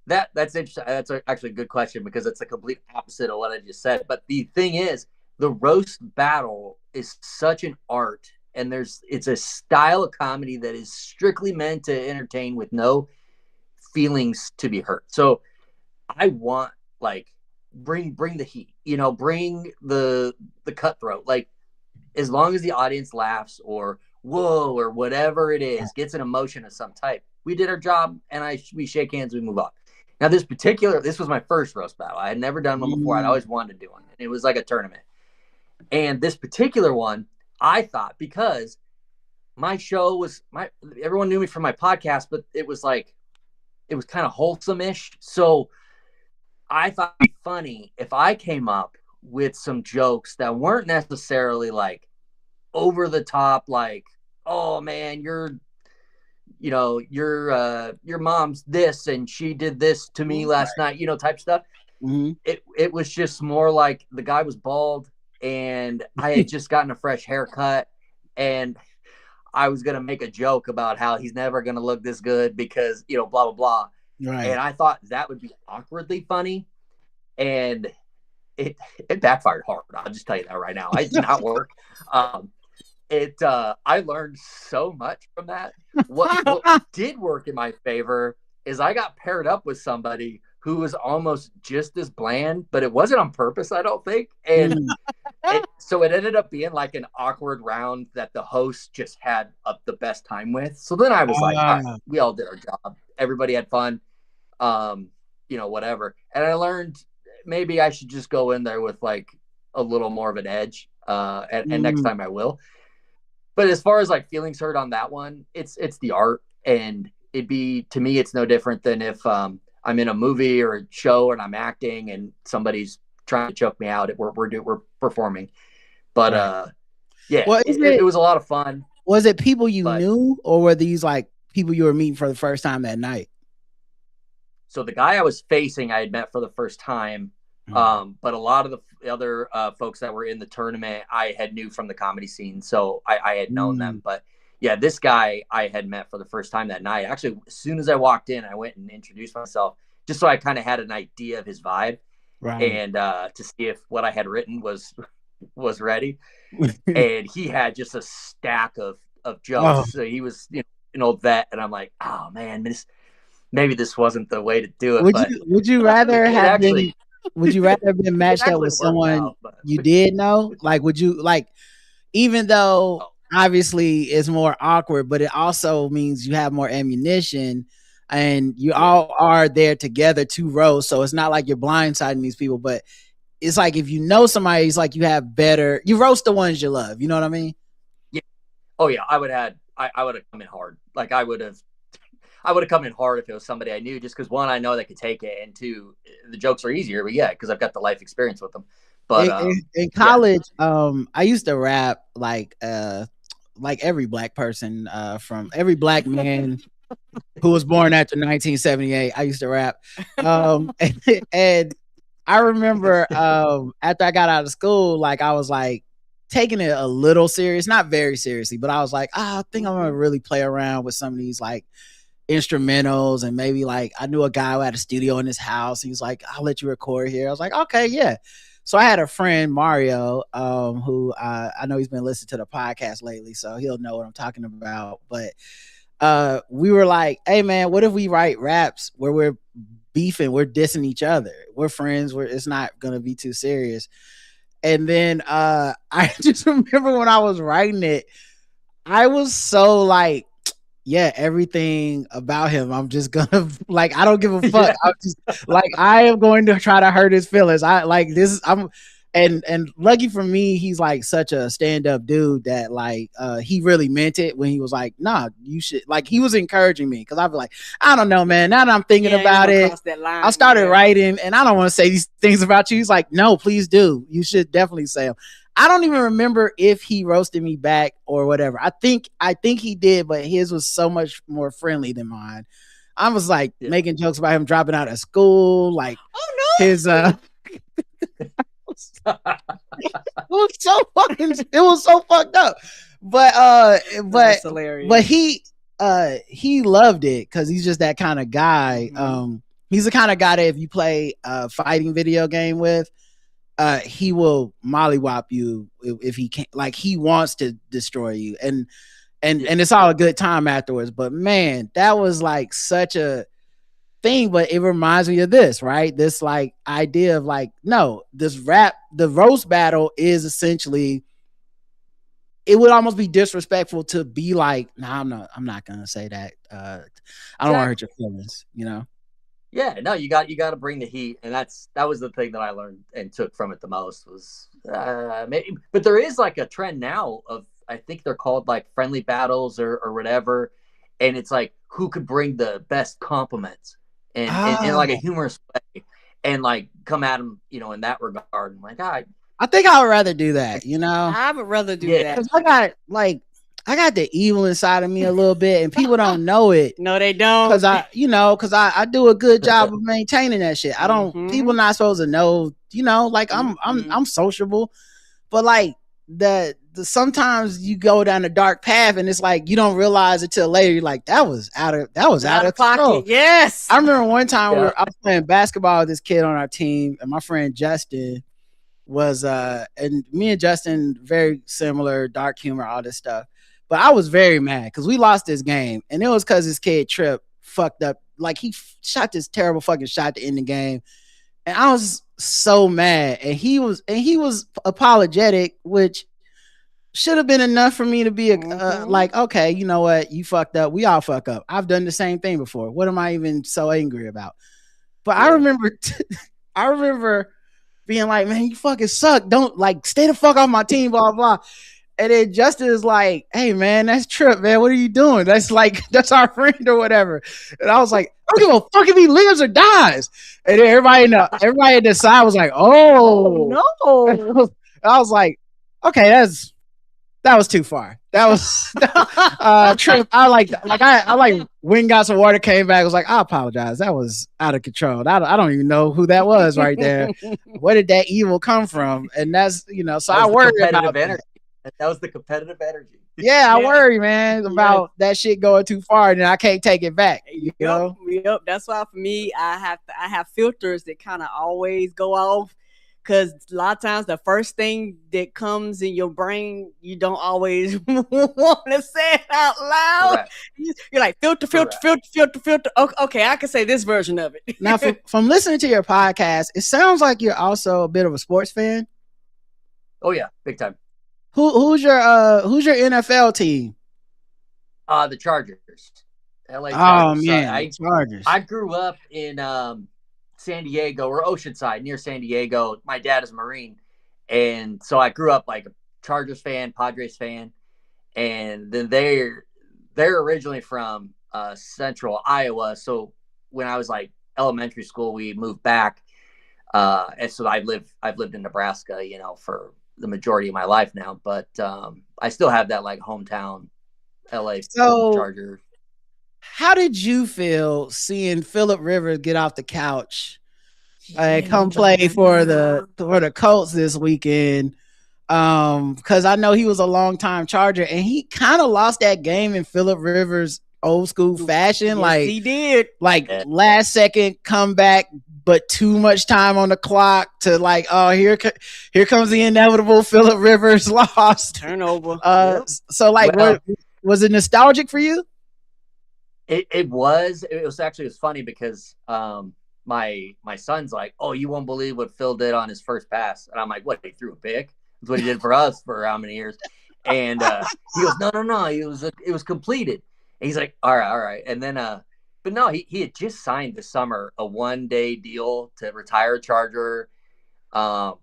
that's interesting. That's actually a good question because it's the complete opposite of what I just said. But the thing is, the roast battle is such an art, and it's a style of comedy that is strictly meant to entertain with no feelings to be hurt. So I want bring the heat, bring the cutthroat, like as long as the audience laughs or whoa or whatever it is, gets an emotion of some type, we did our job and we shake hands, we move on. Now this was my first roast battle. I had never done one before. I'd always wanted to do one, and it was like a tournament. And this particular one, I thought, because my show was everyone knew me from my podcast, but it was kind of wholesome-ish. So I thought it'd be funny if I came up with some jokes that weren't necessarily like over the top, like, oh man, your mom's this and she did this to me last night, type stuff. Mm-hmm. It was just more like the guy was bald and I had just gotten a fresh haircut and I was going to make a joke about how he's never going to look this good because, blah, blah, blah. Right. And I thought that would be awkwardly funny, and it backfired hard. I'll just tell you that right now. It did not work. I learned so much from that. What did work in my favor is I got paired up with somebody who was almost just as bland, but it wasn't on purpose, I don't think. And So it ended up being like an awkward round that the host just had the best time with. So then I was like, all right, we all did our job. Everybody had fun. Whatever. And I learned maybe I should just go in there with like a little more of an edge. And next time I will. But as far as like feelings hurt on that one, it's the art, and to me, it's no different than if I'm in a movie or a show and I'm acting and somebody's trying to choke me out. We're performing, but yeah, well, it was a lot of fun. Was it people you knew, or were these like people you were meeting for the first time that night? So the guy I was facing, I had met for the first time. But a lot of the other folks that were in the tournament, I had knew from the comedy scene, so I had known them. But yeah, this guy I had met for the first time that night. Actually, as soon as I walked in, I went and introduced myself, just so I kind of had an idea of his vibe, and to see if what I had written was ready. And he had just a stack of jokes. So he was an old vet, and I'm like, oh man, maybe this wasn't the way to do it. Would you rather have been? Would you rather have been matched up with someone you did know? Like, would you like, even though obviously it's more awkward, but it also means you have more ammunition and you all are there together, 2 rows. So it's not like you're blindsiding these people, but it's like, if you know somebody, it's like you roast the ones you love. You know what I mean? Yeah. Oh yeah. I would have come in hard. Like I would have come in hard if it was somebody I knew, just because 1, I know they could take it, and 2, the jokes are easier. But yeah, because I've got the life experience with them. But in college, I used to rap like every black person, from every black man who was born after 1978. I used to rap, and I remember after I got out of school, like I was like taking it a little serious, not very seriously, but I was like, I think I'm gonna really play around with some of these like instrumentals, and maybe like I knew a guy who had a studio in his house. He was like, I'll let you record here. I was like, okay, yeah. So I had a friend, Mario, who I know he's been listening to the podcast lately, so he'll know what I'm talking about. But we were like, hey man, what if we write raps where we're beefing, we're dissing each other, we're friends, it's not gonna be too serious. And then I just remember when I was writing it, I was so like, yeah, everything about him, I'm just gonna like, I don't give a fuck. I'm just like, I am going to try to hurt his feelings. I like this. And lucky for me, he's like such a stand-up dude that like he really meant it when he was like, nah, you should, like, he was encouraging me, because I'd be like, I don't know, man, now that I'm thinking about it, I started writing and I don't want to say these things about you. He's like, no, please do, you should definitely say them. I don't even remember if he roasted me back or whatever. I think he did, but his was so much more friendly than mine. I was like making jokes about him dropping out of school, like his it was so fucked up. But he loved it, because he's just that kind of guy. He's the kind of guy that if you play a fighting video game with, he will mollywop you if he can't. Like, he wants to destroy you, and it's all a good time afterwards. But man, that was like such a thing. But it reminds me of this, right? This like idea of like, no, the roast battle is essentially, it would almost be disrespectful to be like, nah, I'm not gonna say that. I don't want to hurt your feelings, you know? Yeah, no, you got to bring the heat, and that was the thing that I learned and took from it the most was maybe. But there is like a trend now of, I think they're called like friendly battles or whatever, and it's like who could bring the best compliments and in like a humorous way, and like come at them, in that regard. I'm like, I think I would rather do that, I would rather do that, because I got the evil inside of me a little bit, and people don't know it. No, they don't. Because I do a good job of maintaining that shit. I don't. People not supposed to know. Like I'm sociable, but like the sometimes you go down a dark path, and it's like you don't realize it till later. You're like, that was out of pocket. Control. Yes, I remember one time I was playing basketball with this kid on our team, and my friend Justin was and me and Justin very similar, dark humor, all this stuff. But I was very mad because we lost this game, and it was because this kid Trip fucked up. Like, he shot this terrible fucking shot to end the game, and I was so mad, and he was apologetic, which should have been enough for me to be like, okay, you know what, you fucked up. We all fuck up. I've done the same thing before. What am I even so angry about? But I remember being like, man, you fucking suck. Don't like stay the fuck off my team, blah blah. And then Justin is like, hey man, that's Trip, man. What are you doing? That's like, that's our friend or whatever. And I was like, I don't give a fuck if he lives or dies. And then everybody in the side was like, oh no. I was like, okay, that was too far. That was Trip. I like went, got some water, came back. I was like, I apologize. That was out of control. I don't even know who that was right there. Where did that evil come from? And that's, so I worry about energy. That was the competitive energy. Yeah, I worry, man, about that shit going too far, and I can't take it back. You know? Yep. That's why for me, I have filters that kind of always go off. Because a lot of times the first thing that comes in your brain, you don't always want to say it out loud. Correct. You're like, filter. Okay, I can say this version of it. Now, from listening to your podcast, it sounds like you're also a bit of a sports fan. Oh, yeah, big time. Who's your NFL team? The Chargers. LA Chargers. Oh, man, Chargers. I grew up in San Diego or Oceanside near San Diego. My dad is a Marine. And so I grew up like a Chargers fan, Padres fan. And then they're originally from central Iowa. So when I was like elementary school, we moved back. And so I've lived in Nebraska, for the majority of my life now. But I still have that like hometown LA Chargers. How did you feel seeing Phillip Rivers get off the couch and come play for the Colts this weekend? Because I know he was a longtime Charger, and he kind of lost that game in Phillip Rivers old school fashion. Yes, like he did. Like last second comeback, but too much time on the clock to like, oh, here comes the inevitable Phillip Rivers loss turnover. So like, was it nostalgic for you? It was funny because my son's like, oh, you won't believe what Phil did on his first pass. And I'm like, what, he threw a pick? That's what he did for us for how many years? And he goes, no, it was completed. And he's like, all right. And then but no, he had just signed this summer a 1-day deal to retire a Charger. And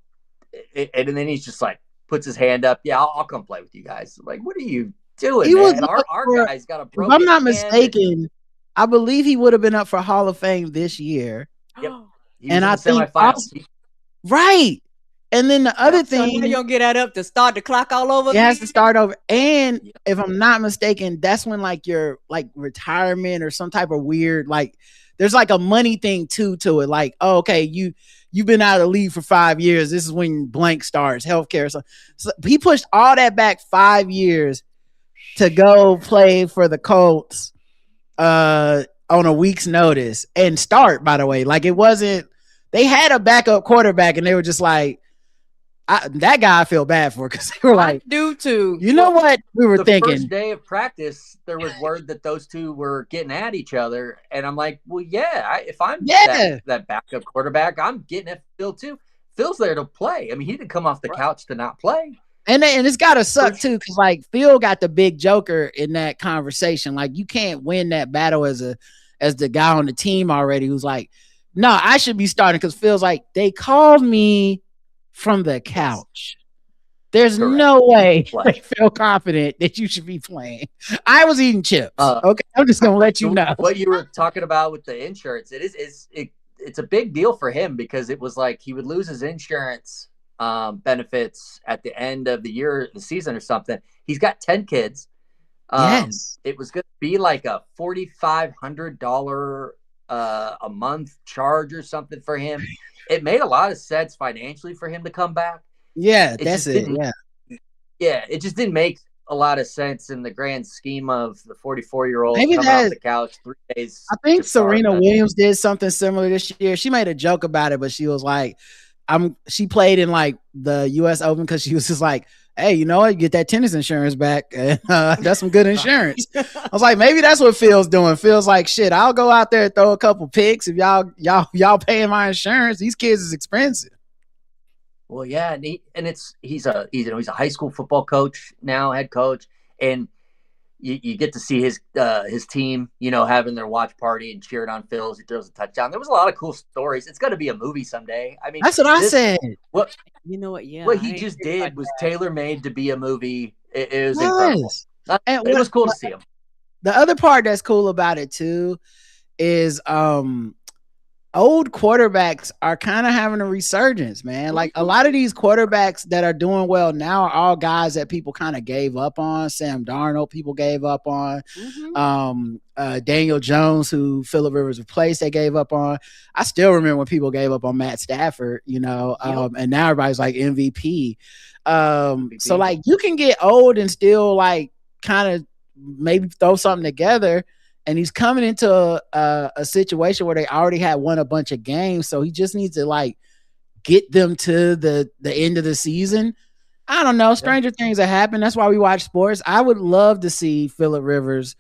then he's just like puts his hand up, yeah, I'll come play with you guys. Like, what are you doing, man? Our guy's got a broken hand. If I'm not mistaken, I believe he would have been up for Hall of Fame this year. Yep. And I think right. And then the other thing, you don't get that up to start the clock all over. It has to start over. And if I'm not mistaken, that's when like your like retirement or some type of weird, like there's like a money thing to it. Like, oh, okay, you've been out of the league for 5 years. This is when blank starts, healthcare. So he pushed all that back 5 years to go play for the Colts on a week's notice and start, by the way. Like it wasn't, they had a backup quarterback and they were just like, that guy I feel bad for because they were like, I do too. You know what we were thinking? First day of practice, there was word that those two were getting at each other, and I'm like, well, yeah. If I'm that backup quarterback, I'm getting at Phil too. Phil's there to play. I mean, he didn't come off the couch to not play. And it's gotta suck too, because like Phil got the big joker in that conversation. Like you can't win that battle as the guy on the team already who's like, no, I should be starting because Phil's like, they called me from the couch. There's no way they feel confident that you should be playing. I was eating chips. Okay, I'm just gonna let you know. What you were talking about with the insurance, it's a big deal for him because it was like he would lose his insurance benefits at the end of the season or something. He's got 10 kids. Yes, it was going to be like a $4,500 a month charge or something for him. It made a lot of sense financially for him to come back. Yeah, that's it. Yeah, it just didn't make a lot of sense in the grand scheme of the 44-year-old coming off the couch 3 days. I think Serena Williams did something similar this year. She made a joke about it, but she was like, she played in like the US Open because she was just like, hey, you know what? You get that tennis insurance back. And, that's some good insurance. I was like, maybe that's what Phil's doing. Phil's like, shit, I'll go out there and throw a couple picks if y'all paying my insurance. These kids is expensive. Well, yeah, and he's a high school football coach now, head coach, and you get to see his team, having their watch party and cheering on Phil as he throws a touchdown. There was a lot of cool stories. It's going to be a movie someday. I mean, that's what I said. What you know what? Yeah, what he just did was tailor made to be a movie. It was incredible. It was cool to see him. The other part that's cool about it too is old quarterbacks are kind of having a resurgence, man. Like a lot of these quarterbacks that are doing well now are all guys that people kind of gave up on. Sam Darnold, people gave up on. Daniel Jones, who Phillip Rivers replaced, they gave up on. I still remember when people gave up on Matt Stafford, and now everybody's like MVP. So like you can get old and still like kind of maybe throw something together. And he's coming into a situation where they already had won a bunch of games. So he just needs to like get them to the end of the season. I don't know. Stranger things have happened. That's why we watch sports. I would love to see Phillip Rivers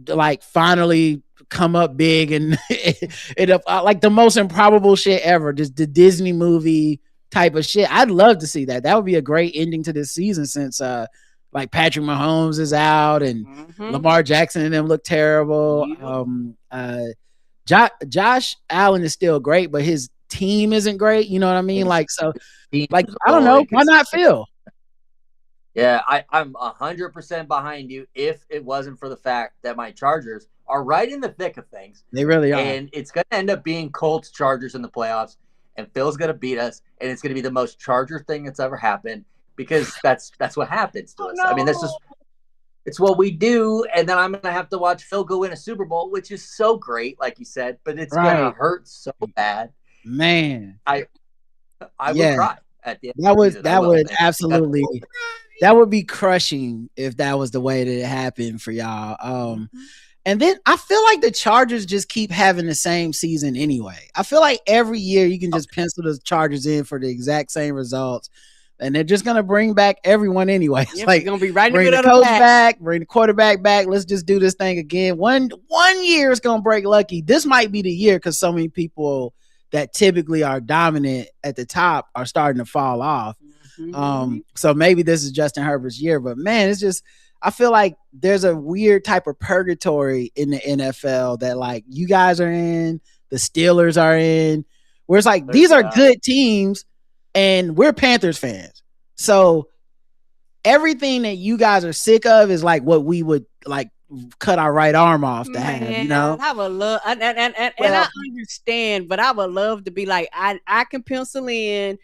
like finally come up big and it like the most improbable shit ever. Just the Disney movie type of shit. I'd love to see that. That would be a great ending to this season since like Patrick Mahomes is out and Lamar Jackson and them look terrible. Josh Allen is still great, but his team isn't great. You know what I mean? Like, so like, I don't know. Why not Phil? Yeah, I'm 100% behind you if it wasn't for the fact that my Chargers are right in the thick of things. They really are. And it's going to end up being Colts Chargers in the playoffs, and Phil's going to beat us, and it's going to be the most Charger thing that's ever happened. Because that's what happens to us. No. I mean, it's what we do. And then I'm going to have to watch Phil go win a Super Bowl, which is so great, like you said, but it's going to hurt so bad. Man. I would cry at the end. That would absolutely, that would be crushing if that was the way that it happened for y'all. And then I feel like the Chargers just keep having the same season anyway. I feel like every year you can just pencil the Chargers in for the exact same results. And they're just gonna bring back everyone anyway. It's like gonna be right. Bring the coach back, bring the quarterback back. Let's just do this thing again. One year is gonna break lucky. This might be the year because so many people that typically are dominant at the top are starting to fall off. So maybe this is Justin Herbert's year. But man, it's just I feel like there's a weird type of purgatory in the NFL that like you guys are in, the Steelers are in, where it's like these are good teams. And we're Panthers fans. So everything that you guys are sick of is like what we would like cut our right arm off to have, I would love and I understand, but I would love to be like, I can pencil in,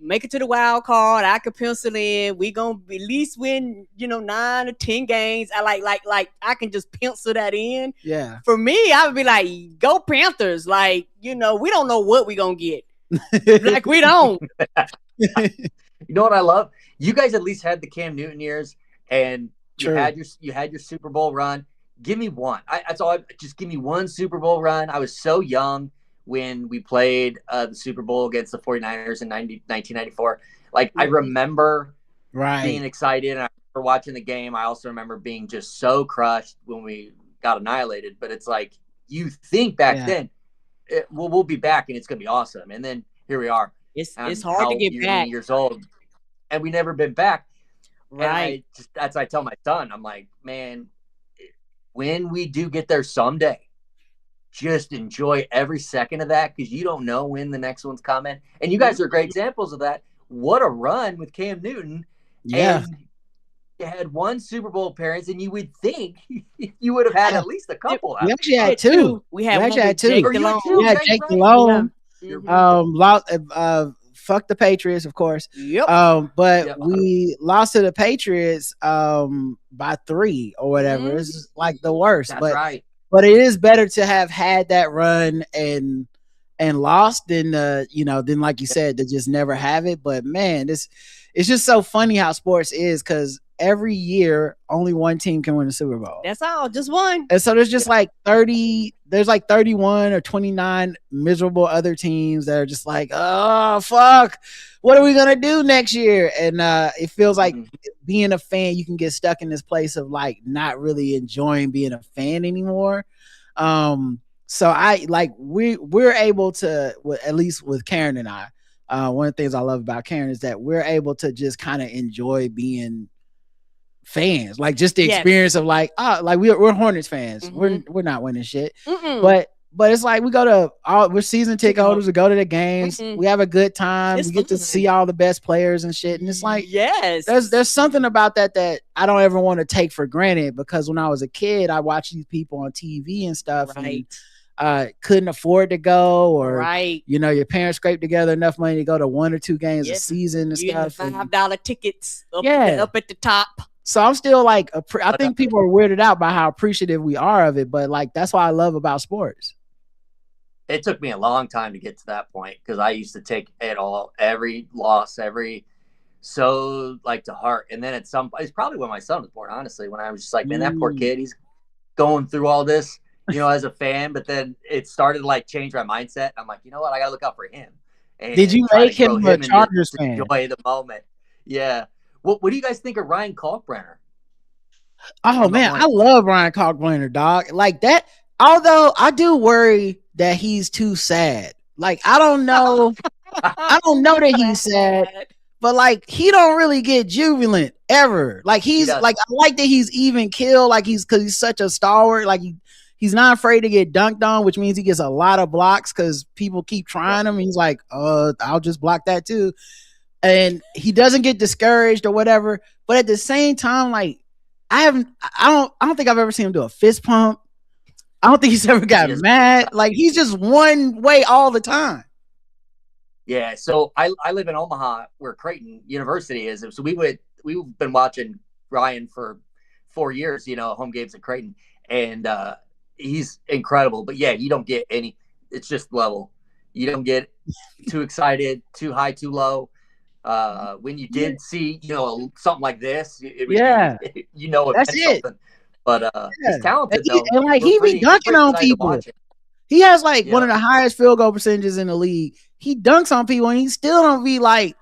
make it to the wild card. I can pencil in, we gonna at least win, 9 or 10 games. I like I can just pencil that in. Yeah. For me, I would be like, go Panthers. Like, we don't know what we gonna get. Like we don't. You know what I love? You guys at least had the Cam Newton years, and you had your Super Bowl run. Give me one. That's all. Just give me one Super Bowl run. I was so young when we played the Super Bowl against the 49ers in 1994. Like I remember being excited, and I remember watching the game. I also remember being just so crushed when we got annihilated. But it's like you think back then. We'll be back and it's gonna be awesome. And then here we are. It's hard to get back. Years old, and we never been back. Right. And I tell my son, I'm like, man, when we do get there someday, just enjoy every second of that because you don't know when the next one's coming. And you guys are great examples of that. What a run with Cam Newton. Yeah. And you had one Super Bowl appearance, and you would think you would have had at least a couple. We actually had two. We had two. We had Jake Delhomme. Fuck the Patriots, of course. Yep. But we lost to the Patriots by 3 or whatever. It's like the worst. That's right. But it is better to have had that run and lost than than like you said to just never have it. But man, it's just so funny how sports is because every year only one team can win the Super Bowl. That's all, just one. And so there's just like 30, there's like 31 or 29 miserable other teams that are just like, oh fuck, what are we gonna do next year? And it feels like being a fan, you can get stuck in this place of like not really enjoying being a fan anymore. So I like we're able to, at least with Karen and I, one of the things I love about Karen is that we're able to just kind of enjoy being fans, like just the experience of like, like we're Hornets fans. We're not winning shit, but it's like we go to we're season ticket holders. We go to the games. We have a good time. We get to see all the best players and shit. And it's like, there's something about that I don't ever want to take for granted, because when I was a kid, I watched these people on TV and stuff, and couldn't afford to go, or you know, your parents scraped together enough money to go to 1 or 2 games a season and stuff. $5 tickets up at the top. So I'm still like, I think people are weirded out by how appreciative we are of it, but like that's what I love about sports. It took me a long time to get to that point, because I used to take it all, every loss, so like to heart. And then it's probably when my son was born, honestly, when I was just like, man, that poor kid, he's going through all this, you know, as a fan. But then it started to like change my mindset. I'm like, you know what? I got to look out for him. And did you make him a Chargers fan? Enjoy the moment. Yeah. What do you guys think of Ryan Kalkbrenner? Oh man, I love Ryan Kalkbrenner, dog. Like that. Although I do worry that he's too sad. Like I don't know that he's sad, but like he don't really get jubilant ever. Like he's like, I like that he's even killed. Like because he's such a stalwart. Like he's not afraid to get dunked on, which means he gets a lot of blocks because people keep trying him. He's like, I'll just block that too. And he doesn't get discouraged or whatever. But at the same time, like I don't think I've ever seen him do a fist pump. I don't think he's ever got mad. Like he's just one way all the time. Yeah. So I live in Omaha, where Creighton University is. So we've been watching Ryan for 4 years, you know, home games at Creighton, and he's incredible. But yeah, you don't get any. It's just level. You don't get too excited, too high, too low. When you did see, you know, something like this, you know, that's it. Something. But he's talented though. And like he be dunking on people. He has like one of the highest field goal percentages in the league. He dunks on people, and he still don't be like,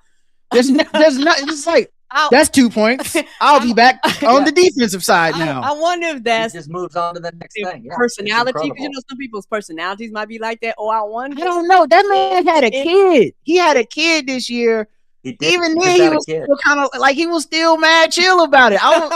there's not. It's like that's 2 points. I'll be back on the defensive side now. I wonder if that's he just moves on to the next thing. Yeah, personality. You know, some people's personalities might be like that. Oh, I wonder. I don't know. That man had a kid. He had a kid this year. Even then, he was still kind of like, he was still mad chill about it. I'm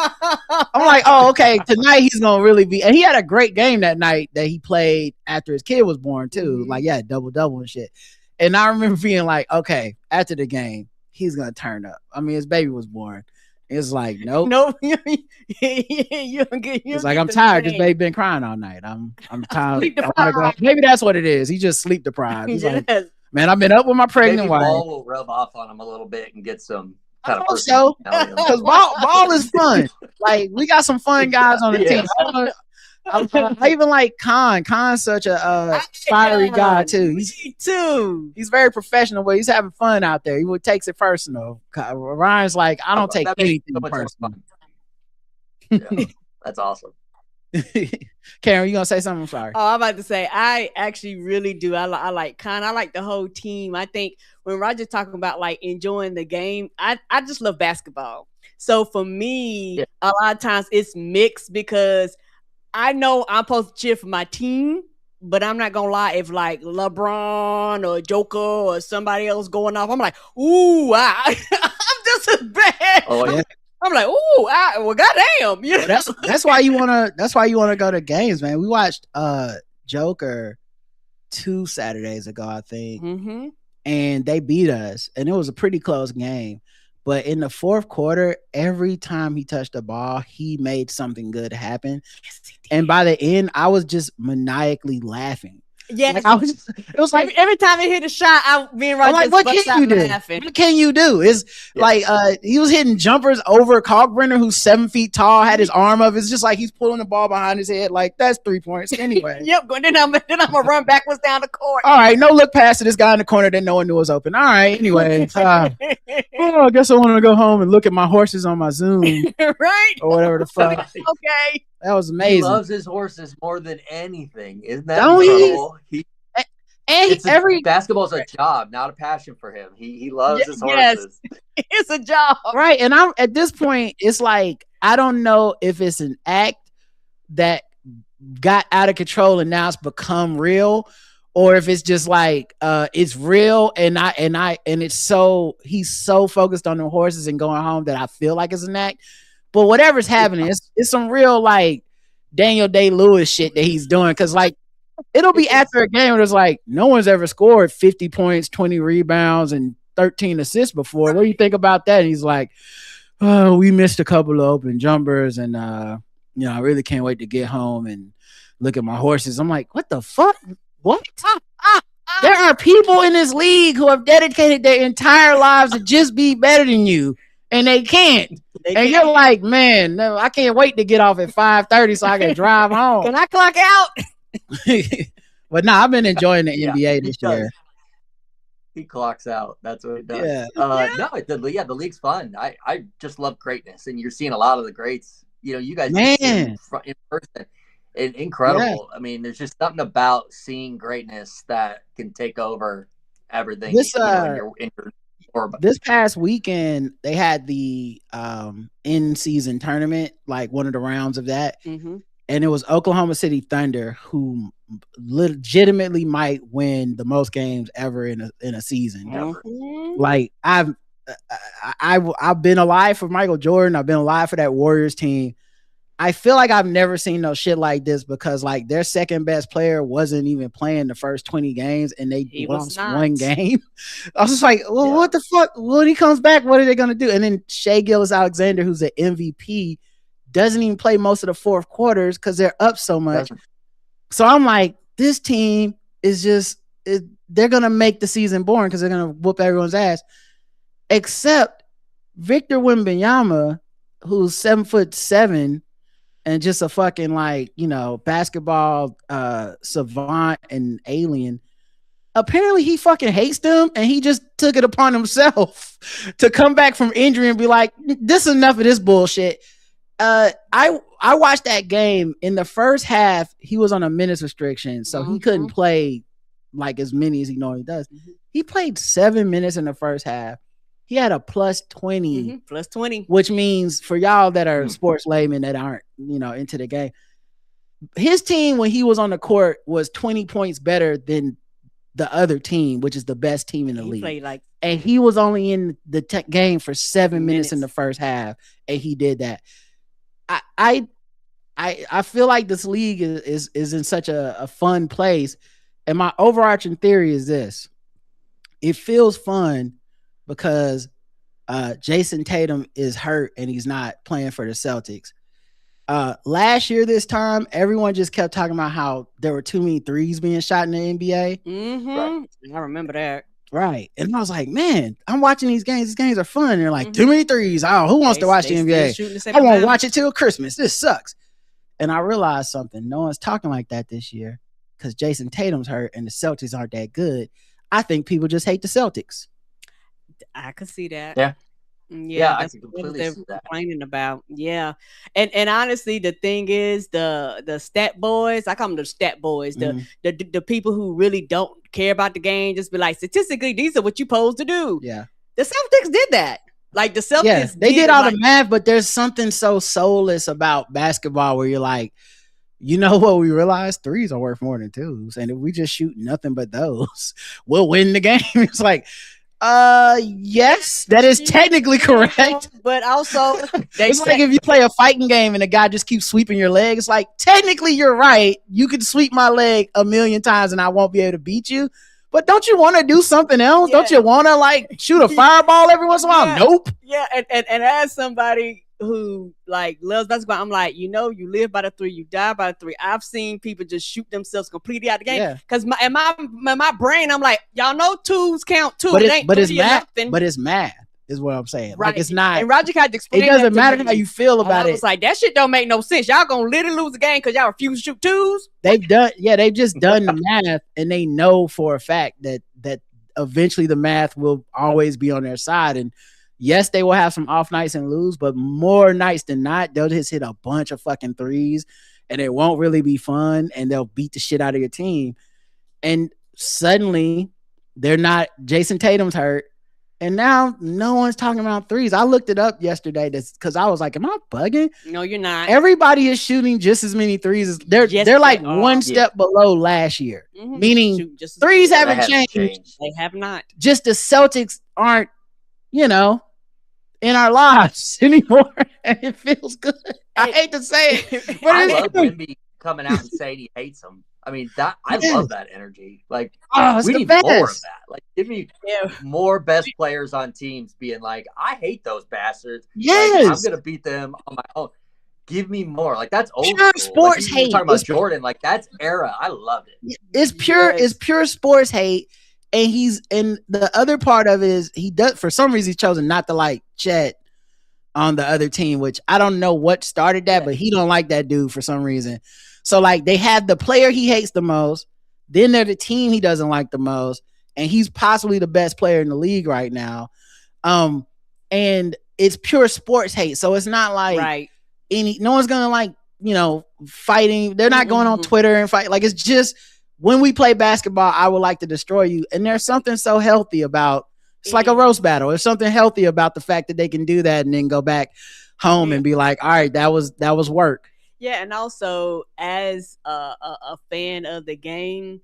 like, oh, okay, tonight he's gonna really be. And he had a great game that night that he played after his kid was born too. Like, yeah, double and shit. And I remember being like, okay, after the game, he's gonna turn up. I mean, his baby was born. It's like, nope. It's like, I'm tired. This baby been crying all night. I'm tired. Maybe that's what it is. He just sleep deprived. He's like, man, I've been up with my pregnant wife. Ball will rub off on him a little bit and get some kind of personality. Because ball is fun. Like, we got some fun guys on the team. I even like Khan. Khan's such a fiery guy too. He's very professional, but he's having fun out there. He takes it personal. Ryan's like, I don't take anything personal. Yeah, that's awesome. Karen, you gonna say something? I'm sorry. Oh, I'm about to say, I actually really do. I like Khan. I like the whole team. I think when Roger's talking about like enjoying the game, I just love basketball. So for me, a lot of times it's mixed, because I know I'm supposed to cheer for my team, but I'm not gonna lie, if like LeBron or Joker or somebody else going off, I'm like, ooh, I'm just as bad. Oh yeah. I'm like, ooh, well, goddamn. You know? That's why you wanna go to games, man. We watched Joker 2 Saturdays ago, I think, and they beat us, and it was a pretty close game. But in the fourth quarter, every time he touched the ball, he made something good happen. And by the end, I was just maniacally laughing. Yeah, Like, it was like every time he hit a shot, me and Roger like, what can you do? Laughing. What can you do? It's like he was hitting jumpers over Kalkbrenner, who's 7 feet tall, had his arm up. It's just like he's pulling the ball behind his head. Like, that's 3 points anyway. Yep. Then I'm gonna run backwards down the court. All right, no look past to this guy in the corner that no one knew was open. All right, anyway. I guess I want to go home and look at my horses on my Zoom, right? Or whatever the fuck. Okay. That was amazing. He loves his horses more than anything. Isn't that Don't incredible? And basketball's a job, not a passion for him. He loves his horses. Yes, it's a job. Right. And I'm at this point, it's like, I don't know if it's an act that got out of control and now it's become real, or if it's just like it's real and it's so he's so focused on the horses and going home that I feel like it's an act. But whatever's happening, it's some real like Daniel Day-Lewis shit that he's doing, because like it'll be after a game where it's like no one's ever scored 50 points, 20 rebounds, and 13 assists before. What do you think about that? And he's like, oh, we missed a couple of open jumpers, and I really can't wait to get home and look at my horses. I'm like, what the fuck? What? There are people in this league who have dedicated their entire lives to just be better than you, and they can't. You're like, man, no, I can't wait to get off at 5:30 so I can drive home. Can I clock out? But no, I've been enjoying the NBA this year. He clocks out. That's what he does. Yeah. No, the league's fun. I just love greatness, and you're seeing a lot of the greats. You guys in person. Incredible. Yeah. I mean, there's just something about seeing greatness that can take over everything. This past weekend, they had the in-season tournament, like one of the rounds of that. Mm-hmm. And it was Oklahoma City Thunder, who legitimately might win the most games ever in a season. Mm-hmm. Like I've been alive for Michael Jordan. I've been alive for that Warriors team. I feel like I've never seen no shit like this, because like their second best player wasn't even playing the first 20 games and they lost one game. I was just like, well, what the fuck? When he comes back, what are they going to do? And then Shai Gilgeous-Alexander, who's an MVP, doesn't even play most of the fourth quarters because they're up so much. So I'm like, this team is just, they're going to make the season boring because they're going to whoop everyone's ass. Except Victor Wembanyama, who's 7'7" and just a fucking basketball savant and alien. Apparently he fucking hates them, and he just took it upon himself to come back from injury and be like, this is enough of this bullshit. I watched that game. In the first half, he was on a minutes restriction, so he couldn't play like as many as he normally does. Mm-hmm. He played 7 minutes in the first half. He had a plus 20. Mm-hmm. Plus 20. Which means for y'all that are sports laymen that aren't, into the game, his team when he was on the court was 20 points better than the other team, which is the best team in the league. And he was only in the game for 7 minutes in the first half, and he did that. I feel like this league is in such a fun place, and my overarching theory is this: it feels fun because Jason Tatum is hurt and he's not playing for the Celtics. Last year this time, everyone just kept talking about how there were too many threes being shot in the NBA. Mm-hmm. Right. I remember that. Right. And I was like, man, I'm watching these games. These games are fun. And they're like, too many threes. Oh, who wants to watch the NBA? I won't watch it till Christmas. This sucks. And I realized something. No one's talking like that this year because Jason Tatum's hurt and the Celtics aren't that good. I think people just hate the Celtics. I could see that. Yeah, that's what they're complaining about. Yeah, and honestly, the thing is, the stat boys, I call them the stat boys, the people who really don't care about the game, just be like, statistically, these are what you're supposed to do. Yeah, the Celtics did that. Like the Celtics, they did all the math, but there's something so soulless about basketball where you're like, you know what we realized? Threes are worth more than twos, and if we just shoot nothing but those, we'll win the game. It's like, yes, that is technically correct. But also, it's like if you play a fighting game and the guy just keeps sweeping your leg, it's like, technically you're right. You could sweep my leg 1,000,000 times and I won't be able to beat you. But don't you want to do something else? Yeah. Don't you want to shoot a fireball every once in a while? Yeah. Nope. Yeah, and as somebody who like loves basketball, I'm like, you live by the 3, you die by the 3. I've seen people just shoot themselves completely out of the game because my brain, I'm like, y'all know twos count too. But it ain't it's math. nothing. But it's math. Is what I'm saying. Right. Like it's not. And Roger had to explain. It doesn't matter how you feel about it. I was like, that shit don't make no sense. Y'all gonna literally lose the game because y'all refuse to shoot twos. They've just done the math, and they know for a fact that eventually the math will always be on their side. And yes, they will have some off nights and lose, but more nights than not, they'll just hit a bunch of fucking threes, and it won't really be fun, and they'll beat the shit out of your team. And suddenly, they're not. Jason Tatum's hurt. And now no one's talking about threes. I looked it up yesterday because I was like, am I bugging? No, you're not. Everybody is shooting just as many threes. As they're like one step below last year. Mm-hmm. Meaning threes haven't changed. They have not. Just the Celtics aren't, in our lives anymore. And it feels good. I hate to say it. But I love Wemby coming out and saying he hates them. I mean, I love that energy. Like, we need more of that. Like, give me more best players on teams being like, I hate those bastards. Yes. Like, I'm going to beat them on my own. Give me more. Like, that's old pure school. Sports like, hate. Talking about Jordan, like, that's era. I loved it. It's pure sports hate. And the other part of it is he does, for some reason, he's chosen not to like Chet on the other team, which I don't know what started that, but he don't like that dude for some reason. So like they have the player he hates the most, then they're the team he doesn't like the most, and he's possibly the best player in the league right now. And it's pure sports hate. So it's not like no one's gonna like, fighting. They're not going on Twitter and fight. Like it's just when we play basketball, I would like to destroy you. And there's something so healthy about it's like a roast battle. There's something healthy about the fact that they can do that and then go back home and be like, all right, that was work. Yeah, and also as a fan of the game,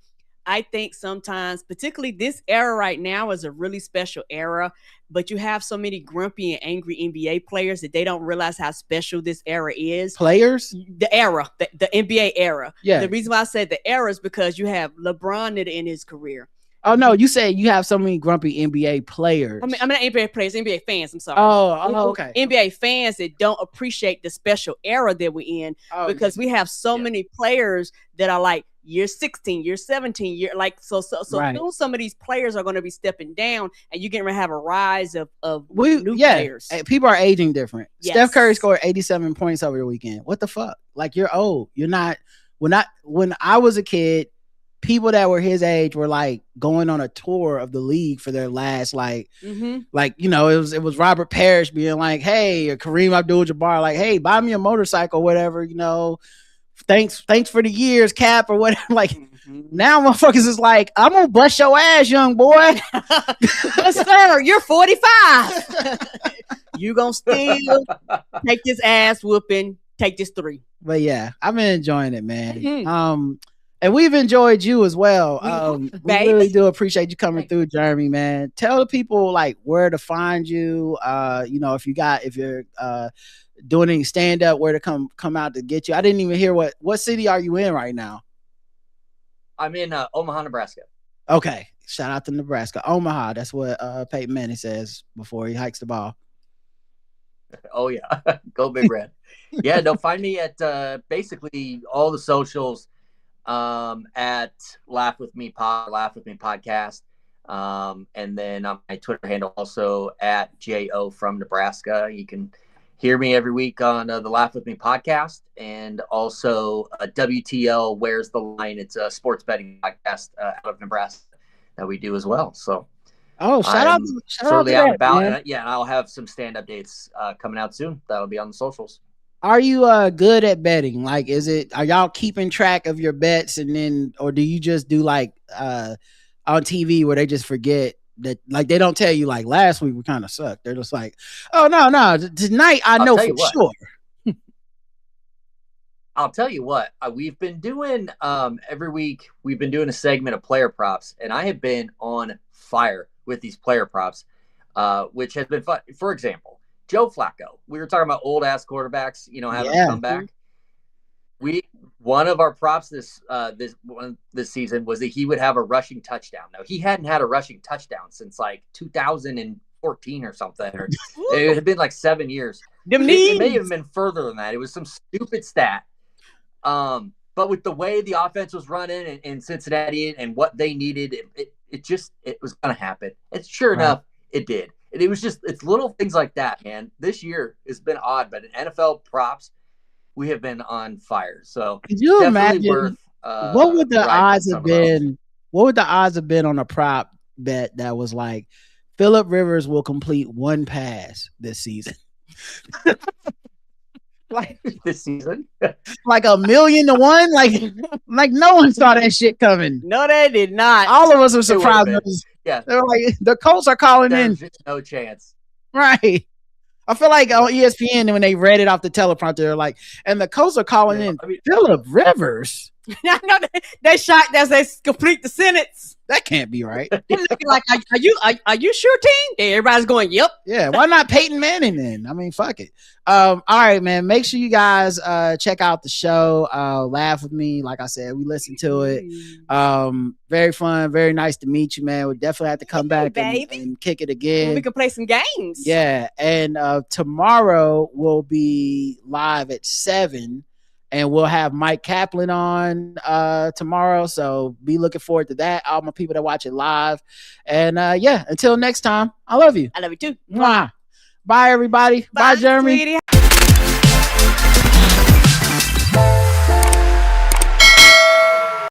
I think sometimes, particularly this era right now is a really special era, but you have so many grumpy and angry NBA players that they don't realize how special this era is. Players? The era, the NBA era. Yeah. The reason why I said the era is because you have LeBron in his career. Oh, no, you say you have so many grumpy NBA players. I mean, not NBA players, NBA fans, I'm sorry. Oh, okay. NBA fans that don't appreciate the special era that we're in because we have so many players that are like year 16, year 17, so soon some of these players are going to be stepping down and you're going to have a rise of new players. People are aging different. Yes. Steph Curry scored 87 points over the weekend. What the fuck? Like you're old. You're not, when I was a kid, people that were his age were like going on a tour of the league for their last it was Robert Parrish being like, hey, or Kareem Abdul-Jabbar like, hey, buy me a motorcycle, whatever, thanks for the years, Cap, or whatever. Like now motherfuckers is like, I'm gonna bust your ass, young boy. Yes, sir, you're 45. You gonna still take this ass whooping, take this 3. But yeah, I've been enjoying it, man. And we've enjoyed you as well. We really do appreciate you coming through, Jeremy, man. Tell the people like where to find you. If you're doing any stand up, where to come out to get you. I didn't even hear what city are you in right now? I'm in Omaha, Nebraska. Okay. Shout out to Nebraska. Omaha. That's what Peyton Manning says before he hikes the ball. Oh yeah. Go Big Red. Yeah, no, find me at basically all the socials. At Laugh With Me Podcast. And then on my Twitter handle also at JO from Nebraska. You can hear me every week on the Laugh With Me podcast and also WTL Where's the Line? It's a sports betting podcast out of Nebraska that we do as well. So shout out to out and about. And I'll have some stand-up dates coming out soon. That'll be on the socials. Are you good at betting? Like, are y'all keeping track of your bets or do you just do like on TV where they just forget that, like they don't tell you like last week we kind of sucked. They're just like, oh no, tonight I know for sure. I'll tell you what, we've been doing every week. We've been doing a segment of player props, and I have been on fire with these player props, which has been fun. For example, Joe Flacco. We were talking about old ass quarterbacks, having a comeback. One of our props this season was that he would have a rushing touchdown. Now he hadn't had a rushing touchdown since like 2014 or something. Or it had been like 7 years. Them It knees. may have been further than that. It was some stupid stat. But with the way the offense was running in Cincinnati and what they needed, it was going to happen. And sure enough, it did. And it was just, it's little things like that, man. This year has been odd, but in NFL props, we have been on fire. So could you imagine what would the odds have been? What would the odds have been on a prop bet that was like Phillip Rivers will complete one pass this season? Like this season, like 1,000,000 to 1. Like no one saw that shit coming. No, they did not. All of us were surprised. Yeah, they were like, the Colts are calling in. No chance. Right. I feel like on ESPN when they read it off the teleprompter, they're like, and the Colts are calling in Phillip Rivers. I know they shocked as they complete the sentence. That can't be right. They're looking like, are you sure, team? Yeah, everybody's going, yep. Yeah, why not Peyton Manning then? I mean, fuck it. All right, man. Make sure you guys check out the show. Laugh with me. Like I said, we listened to it. Very fun. Very nice to meet you, man. We definitely have to come back and kick it again. We can play some games. Yeah, and tomorrow we'll be live at 7. And we'll have Mike Kaplan on tomorrow. So be looking forward to that. All my people that watch it live. And until next time, I love you. I love you too. Mwah. Bye, everybody. Bye, Jeremy. Sweetie.